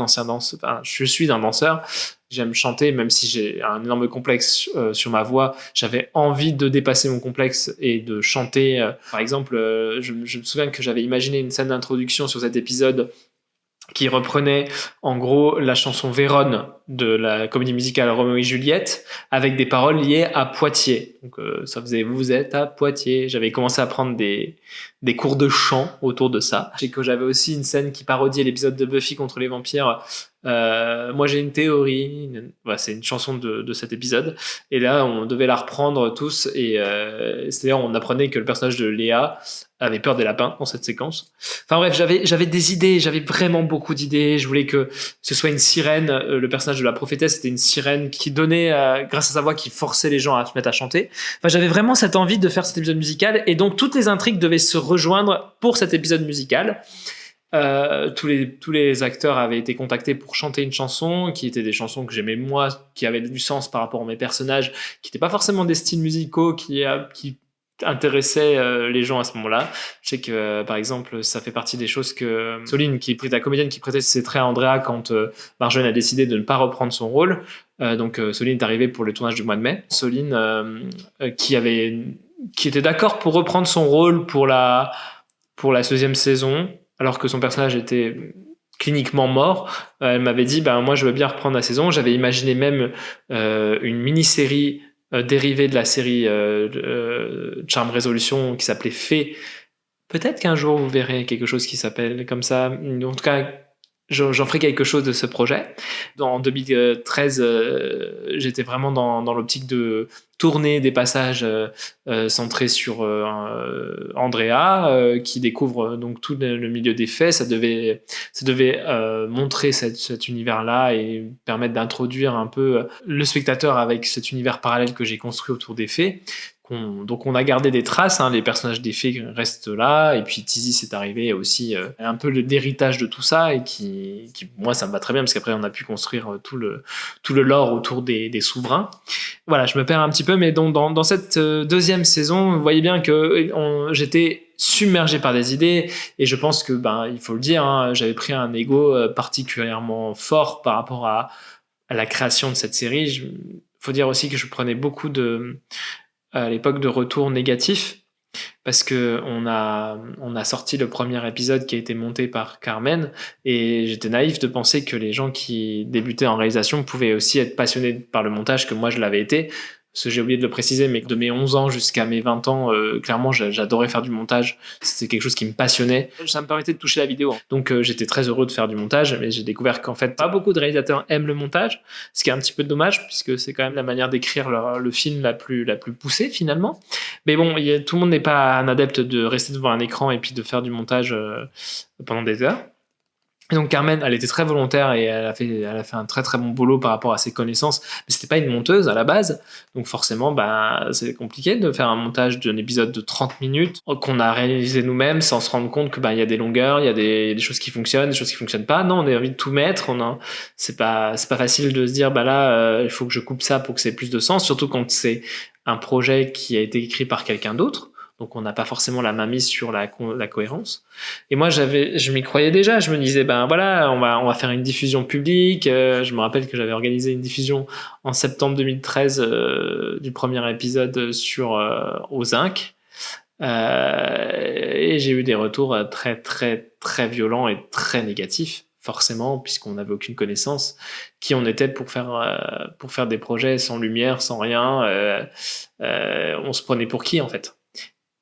danseur. J'aime chanter, même si j'ai un énorme complexe sur ma voix. J'avais envie de dépasser mon complexe et de chanter. Par exemple, je me souviens que j'avais imaginé une scène d'introduction sur cet épisode qui reprenait en gros la chanson Vérone de la comédie musicale Roméo et Juliette avec des paroles liées à Poitiers. Donc ça faisait vous êtes à Poitiers. J'avais commencé à prendre des cours de chant autour de ça. Et que j'avais aussi une scène qui parodiait l'épisode de Buffy contre les vampires. Moi j'ai une théorie. Voilà, c'est une chanson de cet épisode. Et là on devait la reprendre tous et c'est-à-dire on apprenait que le personnage de Léa avait peur des lapins dans cette séquence. Enfin bref, j'avais des idées, j'avais vraiment beaucoup d'idées. Je voulais que ce soit une sirène. Le personnage de la prophétesse, c'était une sirène qui donnait, grâce à sa voix, qui forçait les gens à se mettre à chanter. Enfin, j'avais vraiment cette envie de faire cet épisode musical. Et donc, toutes les intrigues devaient se rejoindre pour cet épisode musical. Tous les acteurs avaient été contactés pour chanter une chanson, qui étaient des chansons que j'aimais moi, qui avaient du sens par rapport à mes personnages, qui n'étaient pas forcément des styles musicaux qui intéressait les gens à ce moment-là. Je sais que par exemple ça fait partie des choses que Soline, qui est la comédienne qui prêtait ses traits à Andrea quand Marjolaine a décidé de ne pas reprendre son rôle. Donc Soline est arrivée pour le tournage du mois de mai. Soline qui était d'accord pour reprendre son rôle pour la 2e saison alors que son personnage était cliniquement mort. Elle m'avait dit moi je veux bien reprendre la saison. J'avais imaginé même une mini-série dérivé de la série Charm Resolution qui s'appelait Fée. Peut-être qu'un jour vous verrez quelque chose qui s'appelle comme ça. En tout cas, j'en ferai quelque chose de ce projet. En 2013, j'étais vraiment dans l'optique de tourner des passages centrés sur Andrea, qui découvre donc tout le milieu des faits. Ça devait montrer cet univers-là et permettre d'introduire un peu le spectateur avec cet univers parallèle que j'ai construit autour des faits. Donc on a gardé des traces, les personnages des fées restent là, et puis Tizi c'est arrivé aussi un peu l'héritage de tout ça, et qui moi ça me va très bien, parce qu'après on a pu construire tout le lore autour des souverains. Voilà, je me perds un petit peu, mais donc dans cette 2e saison, vous voyez bien que j'étais submergé par des idées, et je pense que il faut le dire, j'avais pris un ego particulièrement fort par rapport à la création de cette série. Il faut dire aussi que je prenais beaucoup à l'époque de retours négatifs, parce que on a sorti le premier épisode qui a été monté par Carmen, et j'étais naïf de penser que les gens qui débutaient en réalisation pouvaient aussi être passionnés par le montage, que moi je l'avais été. Parce que j'ai oublié de le préciser, mais de mes 11 ans jusqu'à mes 20 ans, clairement, j'adorais faire du montage. C'était quelque chose qui me passionnait. Ça me permettait de toucher la vidéo. Donc, j'étais très heureux de faire du montage, mais j'ai découvert qu'en fait, pas beaucoup de réalisateurs aiment le montage, ce qui est un petit peu dommage, puisque c'est quand même la manière d'écrire le film la plus poussée, finalement. Mais bon, tout le monde n'est pas un adepte de rester devant un écran et puis de faire du montage pendant des heures. Et donc Carmen, elle était très volontaire et elle a fait un très très bon boulot par rapport à ses connaissances, mais c'était pas une monteuse à la base, donc forcément c'est compliqué de faire un montage d'un épisode de 30 minutes qu'on a réalisé nous-mêmes sans se rendre compte que il y a des longueurs, il y a des choses qui fonctionnent, des choses qui fonctionnent pas. Non, on a envie de tout mettre, c'est pas facile de se dire là il faut que je coupe ça pour que ça ait plus de sens, surtout quand c'est un projet qui a été écrit par quelqu'un d'autre. Donc on n'a pas forcément la main mise sur la cohérence. Et moi je m'y croyais déjà. Je me disais voilà, on va faire une diffusion publique. Je me rappelle que j'avais organisé une diffusion en septembre 2013 du premier épisode au Zinc. Et j'ai eu des retours très très très violents et très négatifs. forcément, puisqu'on n'avait aucune connaissance, qui on était pour faire des projets sans lumière, sans rien. On se prenait pour qui, en fait?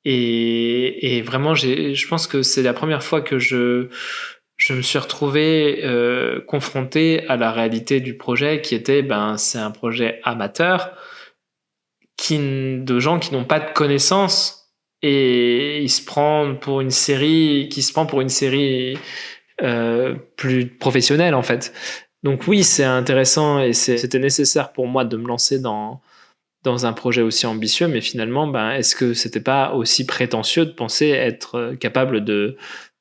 Et vraiment, je pense que c'est la première fois que je me suis retrouvé confronté à la réalité du projet qui était, c'est un projet amateur de gens qui n'ont pas de connaissances, et il se prend pour une série plus professionnelle, en fait. Donc oui, c'est intéressant et c'était nécessaire pour moi de me lancer dans un projet aussi ambitieux, mais finalement, est-ce que c'était pas aussi prétentieux de penser être capable de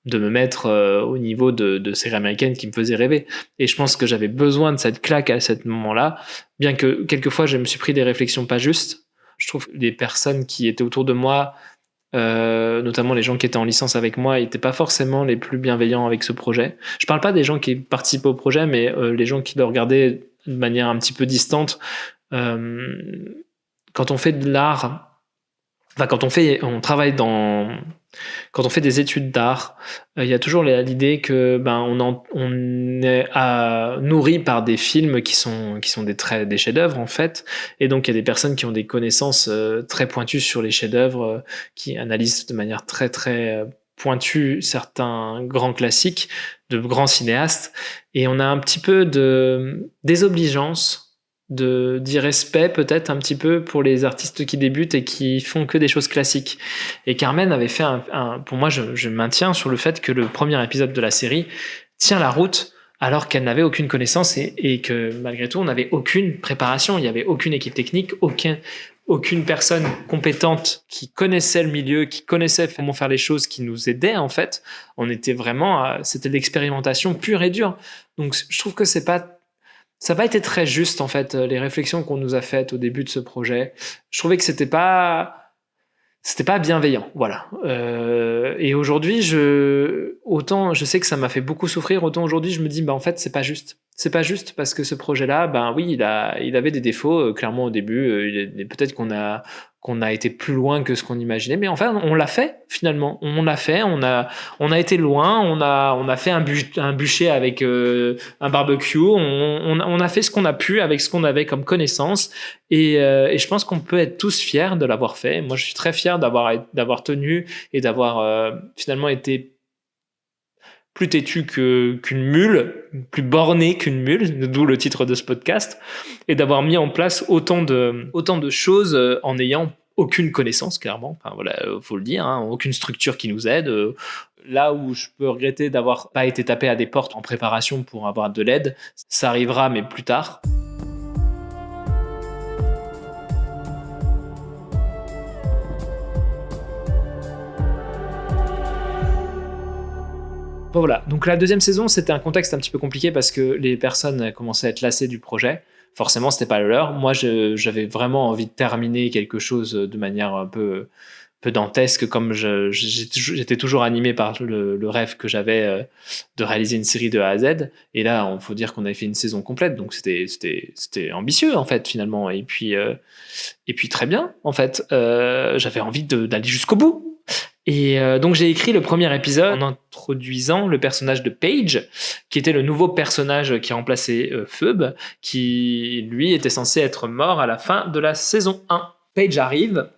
me mettre au niveau de séries américaines qui me faisaient rêver? Et je pense que j'avais besoin de cette claque à ce moment-là, bien que quelquefois je me suis pris des réflexions pas justes. Je trouve que les personnes qui étaient autour de moi, notamment les gens qui étaient en licence avec moi, n'étaient pas forcément les plus bienveillants avec ce projet. Je parle pas des gens qui participaient au projet, mais les gens qui le regardaient de manière un petit peu distante. Quand on fait de l'art, quand on fait des études d'art, il y a toujours l'idée que on est nourri par des films qui sont des chefs-d'œuvre, en fait, et donc il y a des personnes qui ont des connaissances très pointues sur les chefs-d'œuvre, qui analysent de manière très très pointue certains grands classiques de grands cinéastes, et on a un petit peu de désobligeance, d'irrespect peut-être un petit peu pour les artistes qui débutent et qui font que des choses classiques. Et Carmen avait fait pour moi, je maintiens sur le fait que le premier épisode de la série tient la route alors qu'elle n'avait aucune connaissance, et que malgré tout on n'avait aucune préparation, il n'y avait aucune équipe technique, aucune personne compétente qui connaissait le milieu, qui connaissait comment faire les choses, qui nous aidait, en fait. On était vraiment, c'était de l'expérimentation pure et dure. Donc je trouve que ça n'a pas été très juste, en fait, les réflexions qu'on nous a faites au début de ce projet. Je trouvais que c'était pas bienveillant, voilà. Et aujourd'hui, autant je sais que ça m'a fait beaucoup souffrir, autant aujourd'hui je me dis, en fait, c'est pas juste. C'est pas juste, parce que ce projet-là, oui, il avait des défauts, clairement au début. Peut-être qu'on a été plus loin que ce qu'on imaginait, mais enfin, on l'a fait finalement. On l'a fait, on a été loin, on a fait un bûcher avec un barbecue. On a fait ce qu'on a pu avec ce qu'on avait comme connaissance, et je pense qu'on peut être tous fiers de l'avoir fait. Moi, je suis très fier d'avoir tenu et d'avoir finalement été plus têtu qu'une mule, plus borné qu'une mule, d'où le titre de ce podcast, et d'avoir mis en place autant de choses en n'ayant aucune connaissance, clairement. Enfin, voilà, faut le dire, hein, aucune structure qui nous aide. Là où je peux regretter d'avoir pas été tapé à des portes en préparation pour avoir de l'aide, ça arrivera, mais plus tard. Voilà, donc la deuxième saison, c'était un contexte un petit peu compliqué parce que les personnes commençaient à être lassées du projet. Forcément, c'était pas le leur. Moi, j'avais vraiment envie de terminer quelque chose de manière un peu dantesque, comme j'étais toujours animé par le rêve que j'avais de réaliser une série de A à Z. Et là, il faut dire qu'on avait fait une saison complète, donc c'était ambitieux, en fait, finalement. Et puis très bien, en fait. J'avais envie d'aller jusqu'au bout. Et donc j'ai écrit le premier épisode en introduisant le personnage de Paige, qui était le nouveau personnage qui remplaçait Phoebe, qui lui était censé être mort à la fin de la saison 1. Paige arrive,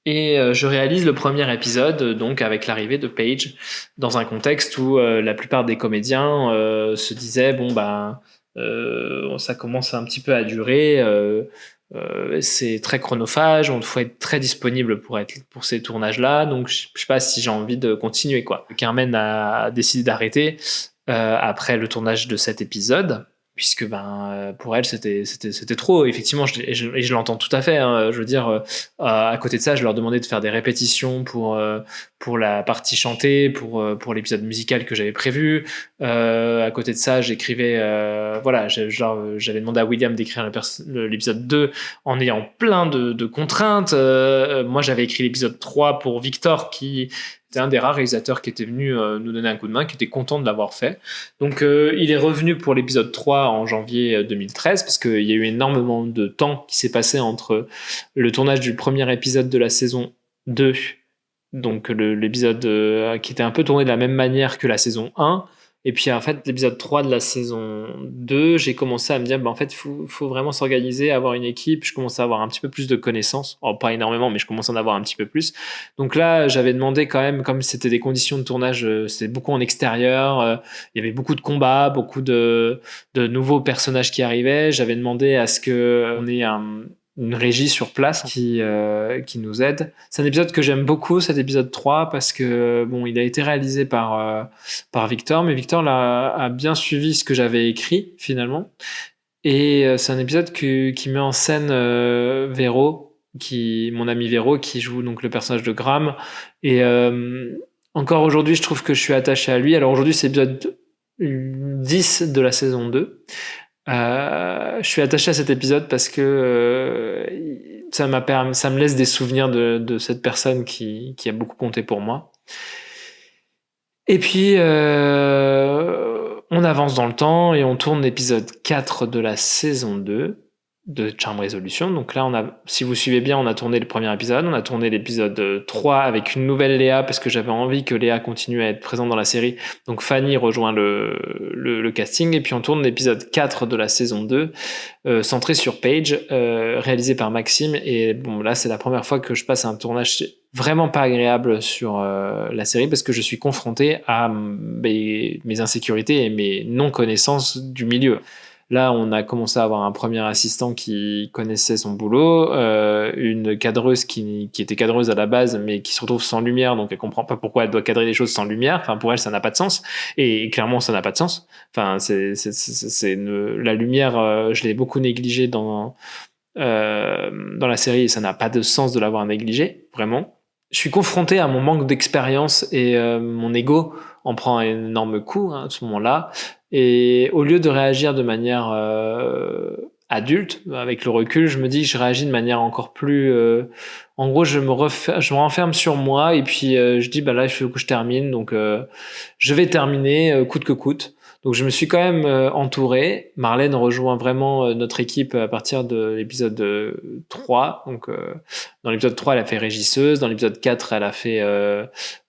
et je réalise le premier épisode, donc avec l'arrivée de Paige, dans un contexte où la plupart des comédiens se disaient ça commence un petit peu à durer. C'est très chronophage, on faut être très disponible pour ces tournages-là, donc je sais pas si j'ai envie de continuer, quoi. Carmen a décidé d'arrêter après le tournage de cet épisode, puisque pour elle c'était trop, effectivement, et je l'entends tout à fait, hein. Je veux dire, à côté de ça, je leur demandais de faire des répétitions pour la partie chantée, pour l'épisode musical que j'avais prévu. À côté de ça, j'écrivais, j'avais demandé à William d'écrire l'épisode 2 en ayant plein de contraintes. Moi, j'avais écrit l'épisode 3 pour Victor, qui était un des rares réalisateurs qui était venu nous donner un coup de main, qui était content de l'avoir fait. Donc il est revenu pour l'épisode 3 en janvier 2013, parce qu'il y a eu énormément de temps qui s'est passé entre le tournage du premier épisode de la saison 2, donc l'épisode qui était un peu tourné de la même manière que la saison 1, Et puis en fait, l'épisode 3 de la saison 2, j'ai commencé à me dire, en fait, faut vraiment s'organiser, avoir une équipe. Je commençais à avoir un petit peu plus de connaissances. Oh, pas énormément, mais je commence à en avoir un petit peu plus. Donc là, j'avais demandé quand même, comme c'était des conditions de tournage, c'était beaucoup en extérieur, il y avait beaucoup de combats, beaucoup de nouveaux personnages qui arrivaient. J'avais demandé à ce qu'on ait une régie sur place qui nous aide. C'est un épisode que j'aime beaucoup, cet épisode 3, parce que bon, il a été réalisé par Victor, mais Victor a bien suivi ce que j'avais écrit finalement. Et c'est un épisode qui met en scène Véro, mon ami Véro, qui joue donc le personnage de Graham. Et encore aujourd'hui, je trouve que je suis attaché à lui. Alors aujourd'hui, c'est l'épisode 10 de la saison 2. Je suis attaché à cet épisode parce que ça me laisse des souvenirs de cette personne qui a beaucoup compté pour moi. Et puis on avance dans le temps et on tourne l'épisode 4 de la saison 2 de Charm Resolution. Donc là, si vous suivez bien, on a tourné le premier épisode, on a tourné l'épisode 3 avec une nouvelle Léa, parce que j'avais envie que Léa continue à être présente dans la série. Donc Fanny rejoint le casting, et puis on tourne l'épisode 4 de la saison 2, centré sur Paige, réalisé par Maxime. Et bon, là, c'est la première fois que je passe un tournage vraiment pas agréable sur la série, parce que je suis confronté à mes insécurités et mes non-connaissances du milieu. Là, on a commencé à avoir un premier assistant qui connaissait son boulot, une cadreuse qui était cadreuse à la base, mais qui se retrouve sans lumière, donc elle comprend pas pourquoi elle doit cadrer les choses sans lumière. Enfin, pour elle, ça n'a pas de sens. Et clairement, ça n'a pas de sens. Enfin, la lumière, je l'ai beaucoup négligée dans la série, et ça n'a pas de sens de l'avoir négligée, vraiment. Je suis confronté à mon manque d'expérience, et mon ego en prend un énorme coup à ce moment-là. Et au lieu de réagir de manière adulte, avec le recul, je me dis que je réagis de manière encore plus... en gros, je me renferme sur moi, et puis je dis, là, il faut que je termine, donc je vais terminer coûte que coûte. Donc je me suis quand même entouré. Marlène rejoint vraiment notre équipe à partir de l'épisode 3. Donc dans l'épisode 3, elle a fait régisseuse. Dans l'épisode 4, elle a fait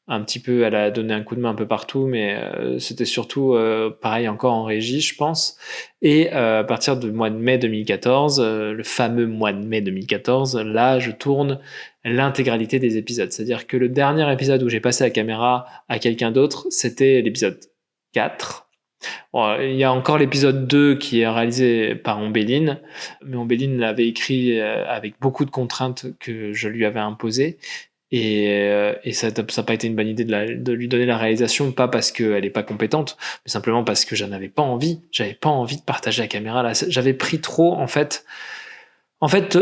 elle a donné un coup de main un peu partout, mais c'était surtout pareil encore en régie, je pense. Et à partir du mois de mai 2014, le fameux mois de mai 2014, là, je tourne l'intégralité des épisodes. C'est-à-dire que le dernier épisode où j'ai passé la caméra à quelqu'un d'autre, c'était l'épisode 4. Bon, il y a encore l'épisode 2 qui est réalisé par Ombéline, mais Ombéline l'avait écrit avec beaucoup de contraintes que je lui avais imposées. Et ça n'a pas été une bonne idée de lui donner la réalisation, pas parce qu'elle n'est pas compétente, mais simplement parce que j'en avais pas envie. J'avais pas envie de partager la caméra. Là, j'avais pris trop, en fait. En fait,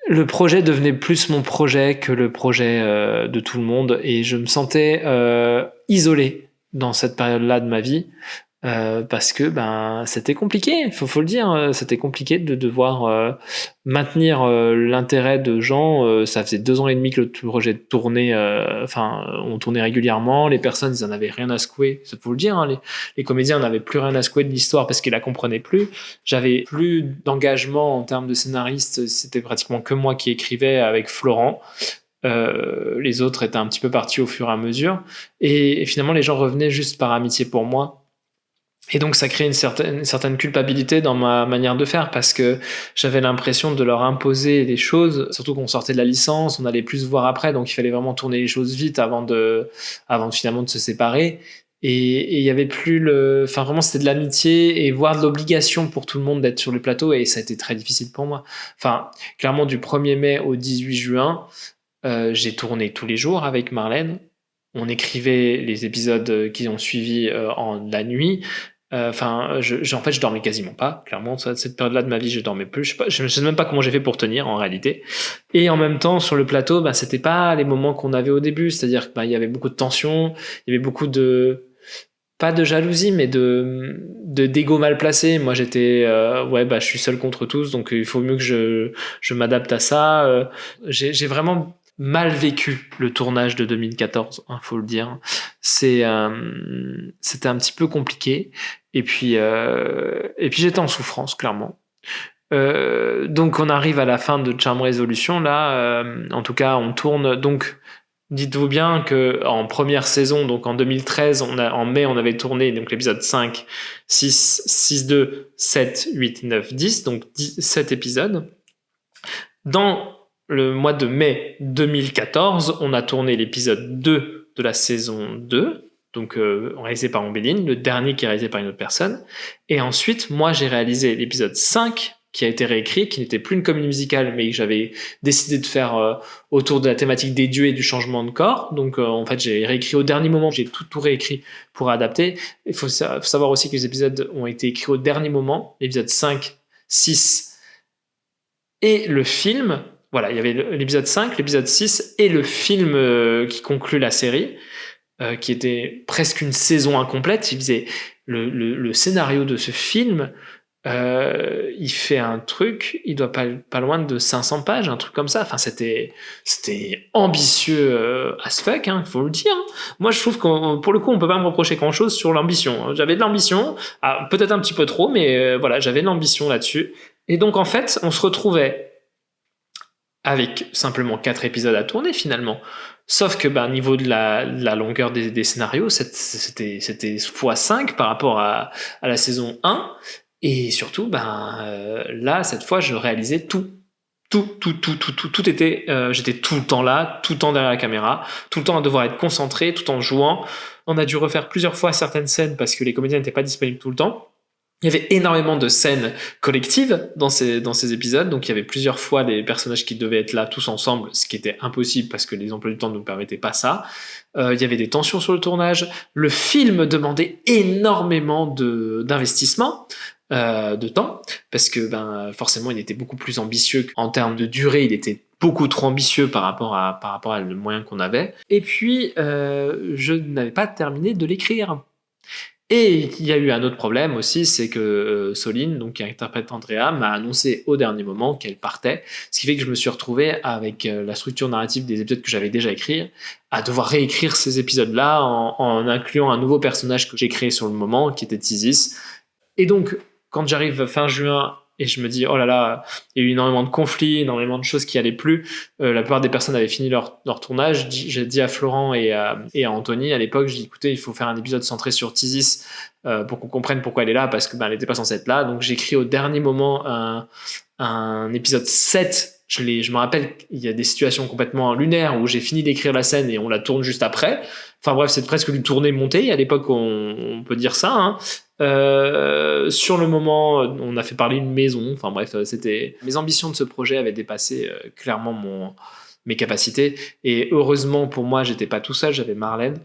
le projet devenait plus mon projet que le projet de tout le monde, et je me sentais isolé dans cette période-là de ma vie. Parce que c'était compliqué, faut le dire, c'était compliqué de devoir maintenir l'intérêt de gens. Ça faisait 2 ans et demi que le projet tournait, on tournait régulièrement, les personnes, ils en avaient rien à secouer, ça faut le dire, hein, les comédiens n'avaient plus rien à secouer de l'histoire parce qu'ils la comprenaient plus. J'avais plus d'engagement en termes de scénariste, c'était pratiquement que moi qui écrivais avec Florent. Les autres étaient un petit peu partis au fur et à mesure, et finalement les gens revenaient juste par amitié pour moi. Et donc ça crée une certaine culpabilité dans ma manière de faire, parce que j'avais l'impression de leur imposer des choses, surtout qu'on sortait de la licence, on allait plus se voir après, donc il fallait vraiment tourner les choses vite avant finalement de se séparer. Et il y avait plus vraiment c'était de l'amitié et voire de l'obligation pour tout le monde d'être sur le plateau, et ça a été très difficile pour moi. Enfin, clairement, du 1er mai au 18 juin, j'ai tourné tous les jours avec Marlène. On écrivait les épisodes qui ont suivi en la nuit. En fait, je dormais quasiment pas, clairement. Cette période-là de ma vie, je dormais plus. Je sais même pas comment j'ai fait pour tenir, en réalité. Et en même temps, sur le plateau, c'était pas les moments qu'on avait au début. C'est-à-dire qu'il y avait beaucoup de tension, il y avait beaucoup pas de jalousie, mais d'ego mal placé. Moi, j'étais, je suis seul contre tous, donc il faut mieux que je m'adapte à ça. J'ai vraiment mal vécu le tournage de 2014, faut le dire. C'était un petit peu compliqué, et puis j'étais en souffrance, clairement. Donc on arrive à la fin de Charm Resolution, là, en tout cas on tourne donc Dites-vous bien que en première saison, donc en 2013, en mai, on avait tourné donc l'épisode 5, 6, 2, 7, 8, 9, 10, donc 7 épisodes. Dans le mois de mai 2014, on a tourné l'épisode 2 de la saison 2, donc réalisé par Ombéline, le dernier qui est réalisé par une autre personne. Et ensuite, moi, j'ai réalisé l'épisode 5, qui a été réécrit, qui n'était plus une comédie musicale, mais que j'avais décidé de faire autour de la thématique des dieux et du changement de corps. Donc, en fait, j'ai réécrit au dernier moment, j'ai tout réécrit pour adapter. Il faut savoir aussi que les épisodes ont été écrits au dernier moment, l'épisode 5, 6 et le film. Voilà, il y avait l'épisode 5, l'épisode 6 et le film qui conclut la série, qui était presque une saison incomplète. Il faisait le scénario de ce film. Il fait un truc, il doit pas loin de 500 pages, un truc comme ça. Enfin, c'était ambitieux as fuck, hein, faut le dire. Moi, je trouve que pour le coup, on peut pas me reprocher grand chose sur l'ambition. J'avais de l'ambition, peut-être un petit peu trop, mais voilà, j'avais de l'ambition là-dessus. Et donc, en fait, on se retrouvait avec simplement 4 épisodes à tourner finalement. Sauf que, niveau de la longueur des scénarios, c'était x5 par rapport à la saison 1. Et surtout, là, cette fois, je réalisais tout. Tout était, j'étais tout le temps là, tout le temps derrière la caméra, tout le temps à devoir être concentré, tout en jouant. On a dû refaire plusieurs fois certaines scènes parce que les comédiens n'étaient pas disponibles tout le temps. Il y avait énormément de scènes collectives dans ces épisodes, donc il y avait plusieurs fois des personnages qui devaient être là tous ensemble, ce qui était impossible parce que les emplois du temps ne nous permettaient pas ça. Il y avait des tensions sur le tournage. Le film demandait énormément d'investissement. De temps, parce que forcément il était beaucoup plus ambitieux en termes de durée, il était beaucoup trop ambitieux par rapport à le moyen qu'on avait. Et puis je n'avais pas terminé de l'écrire. Et il y a eu un autre problème aussi, c'est que Soline, donc qui interprète Andrea, m'a annoncé au dernier moment qu'elle partait, ce qui fait que je me suis retrouvé avec la structure narrative des épisodes que j'avais déjà écrits, à devoir réécrire ces épisodes-là en incluant un nouveau personnage que j'ai créé sur le moment, qui était Tizis. Et donc, quand j'arrive fin juin et je me dis, oh là là, il y a eu énormément de conflits, énormément de choses qui allaient plus, la plupart des personnes avaient fini leur tournage, j'ai dit à Florent et à Anthony à l'époque, je dis, écoutez, il faut faire un épisode centré sur Tizis pour qu'on comprenne pourquoi elle est là, parce que elle n'était pas censée être là. Donc j'écris au dernier moment un épisode 7. Je me rappelle, il y a des situations complètement lunaires où j'ai fini d'écrire la scène et on la tourne juste après. Enfin bref, c'est presque du tourné-monté. À l'époque, on peut dire ça. Hein. Sur le moment, on a fait parler une maison. Enfin bref, mes ambitions de ce projet avaient dépassé clairement mes capacités. Et heureusement pour moi, j'étais pas tout seul. J'avais Marlène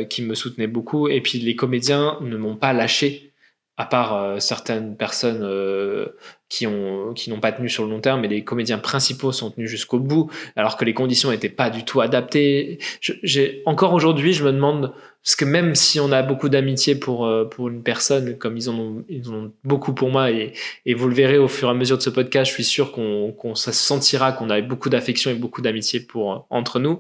qui me soutenait beaucoup. Et puis les comédiens ne m'ont pas lâché, à part certaines personnes qui n'ont pas tenu sur le long terme, mais les comédiens principaux sont tenus jusqu'au bout, alors que les conditions n'étaient pas du tout adaptées. Encore aujourd'hui, je me demande, parce que même si on a beaucoup d'amitié pour une personne, comme ils en ont beaucoup pour moi, et vous le verrez au fur et à mesure de ce podcast, je suis sûr qu'on ça se sentira qu'on a beaucoup d'affection et beaucoup d'amitié entre nous,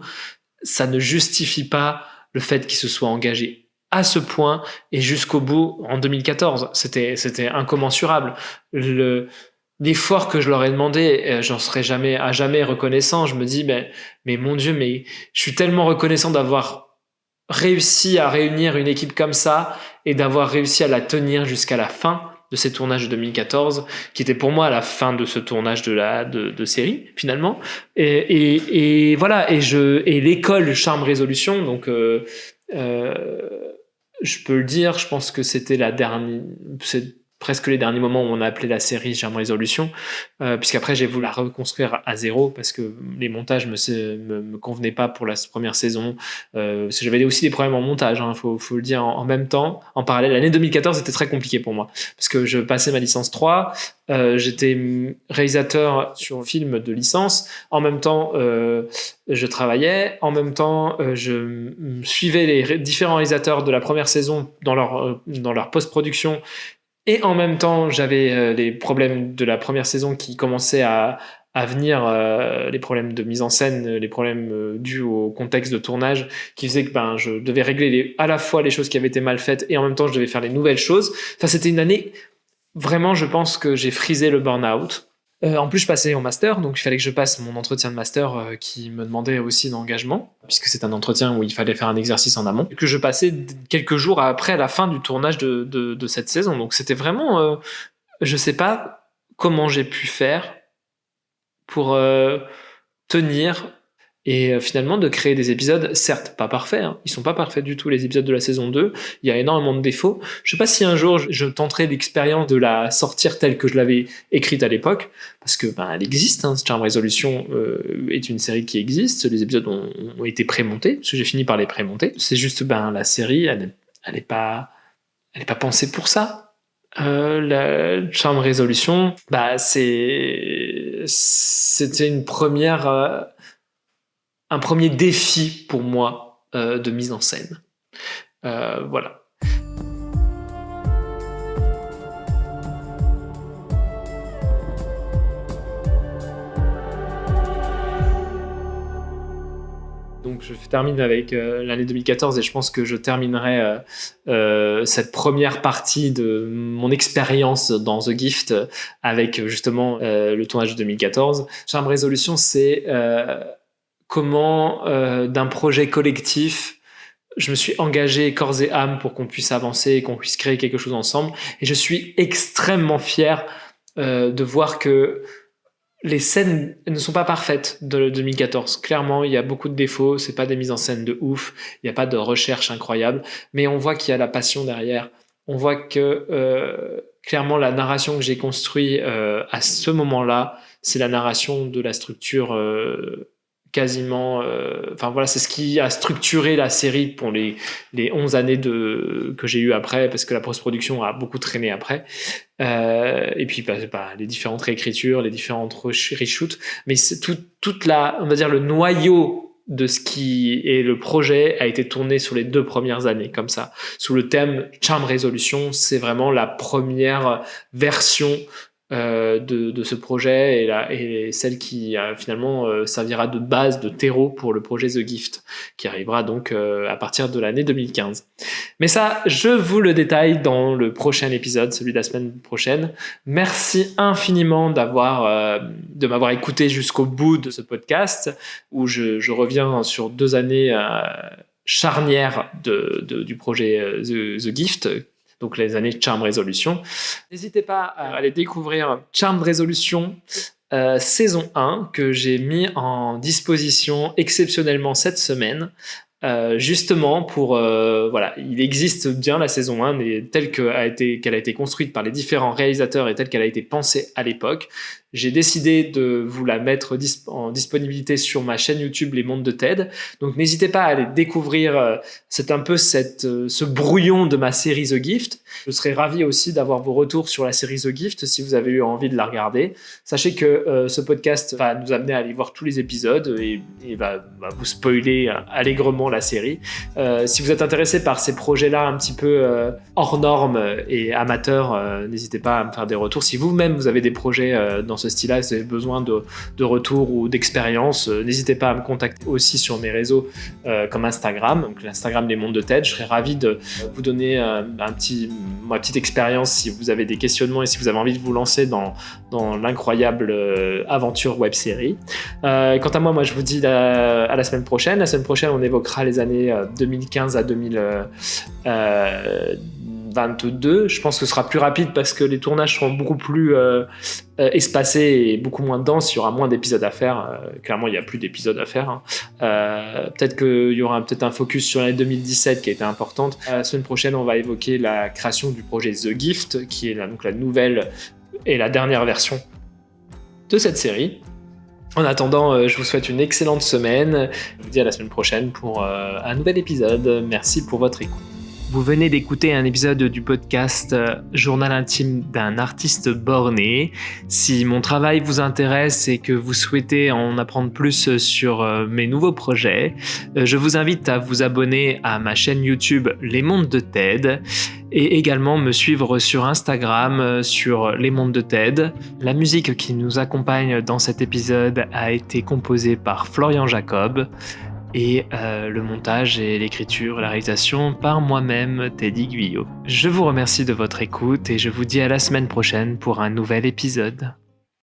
ça ne justifie pas le fait qu'ils se soient engagés à ce point et jusqu'au bout en 2014. C'était incommensurable. L'effort que je leur ai demandé, j'en serai jamais reconnaissant. Je me dis, mais mon Dieu, mais je suis tellement reconnaissant d'avoir réussi à réunir une équipe comme ça et d'avoir réussi à la tenir jusqu'à la fin de ces tournages de 2014, qui était pour moi la fin de ce tournage de série finalement. Et voilà. Et l'école Charme Résolution, donc je peux le dire, je pense que c'est presque les derniers moments où on a appelé la série Charme Résolution, puisqu'après j'ai voulu la reconstruire à zéro parce que les montages me convenaient pas pour la première saison, parce que j'avais aussi des problèmes en montage, faut le dire, en même temps, en parallèle. L'année 2014 était très compliquée pour moi parce que je passais ma licence 3, j'étais réalisateur sur un film de licence, en même temps je travaillais, en même temps je suivais les différents réalisateurs de la première saison dans leur post-production. Et en même temps, j'avais les problèmes de la première saison qui commençaient à venir, les problèmes de mise en scène, les problèmes dus au contexte de tournage, qui faisaient que je devais régler à la fois les choses qui avaient été mal faites et en même temps, je devais faire les nouvelles choses. Enfin, c'était une année, vraiment, je pense que j'ai frisé le burn-out. En plus, je passais en master, donc il fallait que je passe mon entretien de master qui me demandait aussi d'engagement, puisque c'est un entretien où il fallait faire un exercice en amont, que je passais quelques jours après la fin du tournage de cette saison. Donc c'était vraiment, je sais pas comment j'ai pu faire pour tenir et finalement de créer des épisodes, certes pas parfaits, hein, ils sont pas parfaits du tout les épisodes de la saison 2, il y a énormément de défauts. Je sais pas si un jour je tenterai l'expérience de la sortir telle que je l'avais écrite à l'époque, parce que elle existe, hein, Charm Resolution est une série qui existe, les épisodes ont été prémontés, parce que j'ai fini par les prémonter. C'est juste la série, elle est pas pensée pour ça. La Charm Resolution, c'était une première un premier défi pour moi de mise en scène. Voilà. Donc je termine avec l'année 2014 et je pense que je terminerai cette première partie de mon expérience dans The Gift avec justement le tournage de 2014. Charm Resolution, c'est comment d'un projet collectif je me suis engagé corps et âme pour qu'on puisse avancer et qu'on puisse créer quelque chose ensemble, et je suis extrêmement fier de voir que les scènes ne sont pas parfaites de 2014. Clairement, il y a beaucoup de défauts, c'est pas des mises en scène de ouf, il n'y a pas de recherche incroyable, mais on voit qu'il y a la passion derrière. On voit que clairement la narration que j'ai construite à ce moment-là, c'est la narration de la structure quasiment... c'est ce qui a structuré la série pour les 11 années que j'ai eues après, parce que la post-production a beaucoup traîné après. Et puis les différentes réécritures, les différentes reshoots, mais c'est toute on va dire le noyau de ce qui est le projet a été tourné sur les 2 premières années, comme ça, sous le thème Charm Resolution. C'est vraiment la première version de ce projet et celle qui finalement servira de base, de terreau pour le projet The Gift, qui arrivera donc à partir de l'année 2015. Mais ça, je vous le détaille dans le prochain épisode, celui de la semaine prochaine. Merci infiniment de m'avoir écouté jusqu'au bout de ce podcast, où je reviens sur 2 années charnières du projet The Gift, donc les années Charm Resolution. N'hésitez pas à aller découvrir Charm Resolution saison 1, que j'ai mis en disposition exceptionnellement cette semaine, justement pour... il existe bien la saison 1, mais telle qu'elle a été construite par les différents réalisateurs et telle qu'elle a été pensée à l'époque. J'ai décidé de vous la mettre en disponibilité sur ma chaîne YouTube Les Mondes de Ted. Donc n'hésitez pas à aller découvrir c'est un peu ce brouillon de ma série The Gift. Je serais ravi aussi d'avoir vos retours sur la série The Gift si vous avez eu envie de la regarder. Sachez que ce podcast va nous amener à aller voir tous les épisodes et va vous spoiler allègrement la série. Si vous êtes intéressé par ces projets-là un petit peu hors normes et amateurs, n'hésitez pas à me faire des retours. Si vous-même vous avez des projets dans ce style-là, si vous avez besoin de retours ou d'expérience, n'hésitez pas à me contacter aussi sur mes réseaux comme Instagram, donc l'Instagram Les Mondes de Ted. Je serais ravi de vous donner ma petite expérience si vous avez des questionnements et si vous avez envie de vous lancer dans l'incroyable aventure web-série. Quant à moi, je vous dis à la semaine prochaine. La semaine prochaine, on évoquera les années 2015 à 2022. Je pense que ce sera plus rapide parce que les tournages seront beaucoup plus espacés et beaucoup moins denses. Il y aura moins d'épisodes à faire. Clairement, il n'y a plus d'épisodes à faire. Peut-être qu'il y aura un focus sur l'année 2017 qui a été importante. La semaine prochaine, on va évoquer la création du projet The Gift, qui est donc la nouvelle et la dernière version de cette série. En attendant, je vous souhaite une excellente semaine. Je vous dis à la semaine prochaine pour un nouvel épisode. Merci pour votre écoute. Vous venez d'écouter un épisode du podcast Journal intime d'un artiste borné. Si mon travail vous intéresse et que vous souhaitez en apprendre plus sur mes nouveaux projets, je vous invite à vous abonner à ma chaîne YouTube Les Mondes de Ted et également me suivre sur Instagram sur Les Mondes de Ted. La musique qui nous accompagne dans cet épisode a été composée par Florian Jacob. Et le montage et l'écriture, la réalisation par moi-même, Teddy Guyot. Je vous remercie de votre écoute et je vous dis à la semaine prochaine pour un nouvel épisode.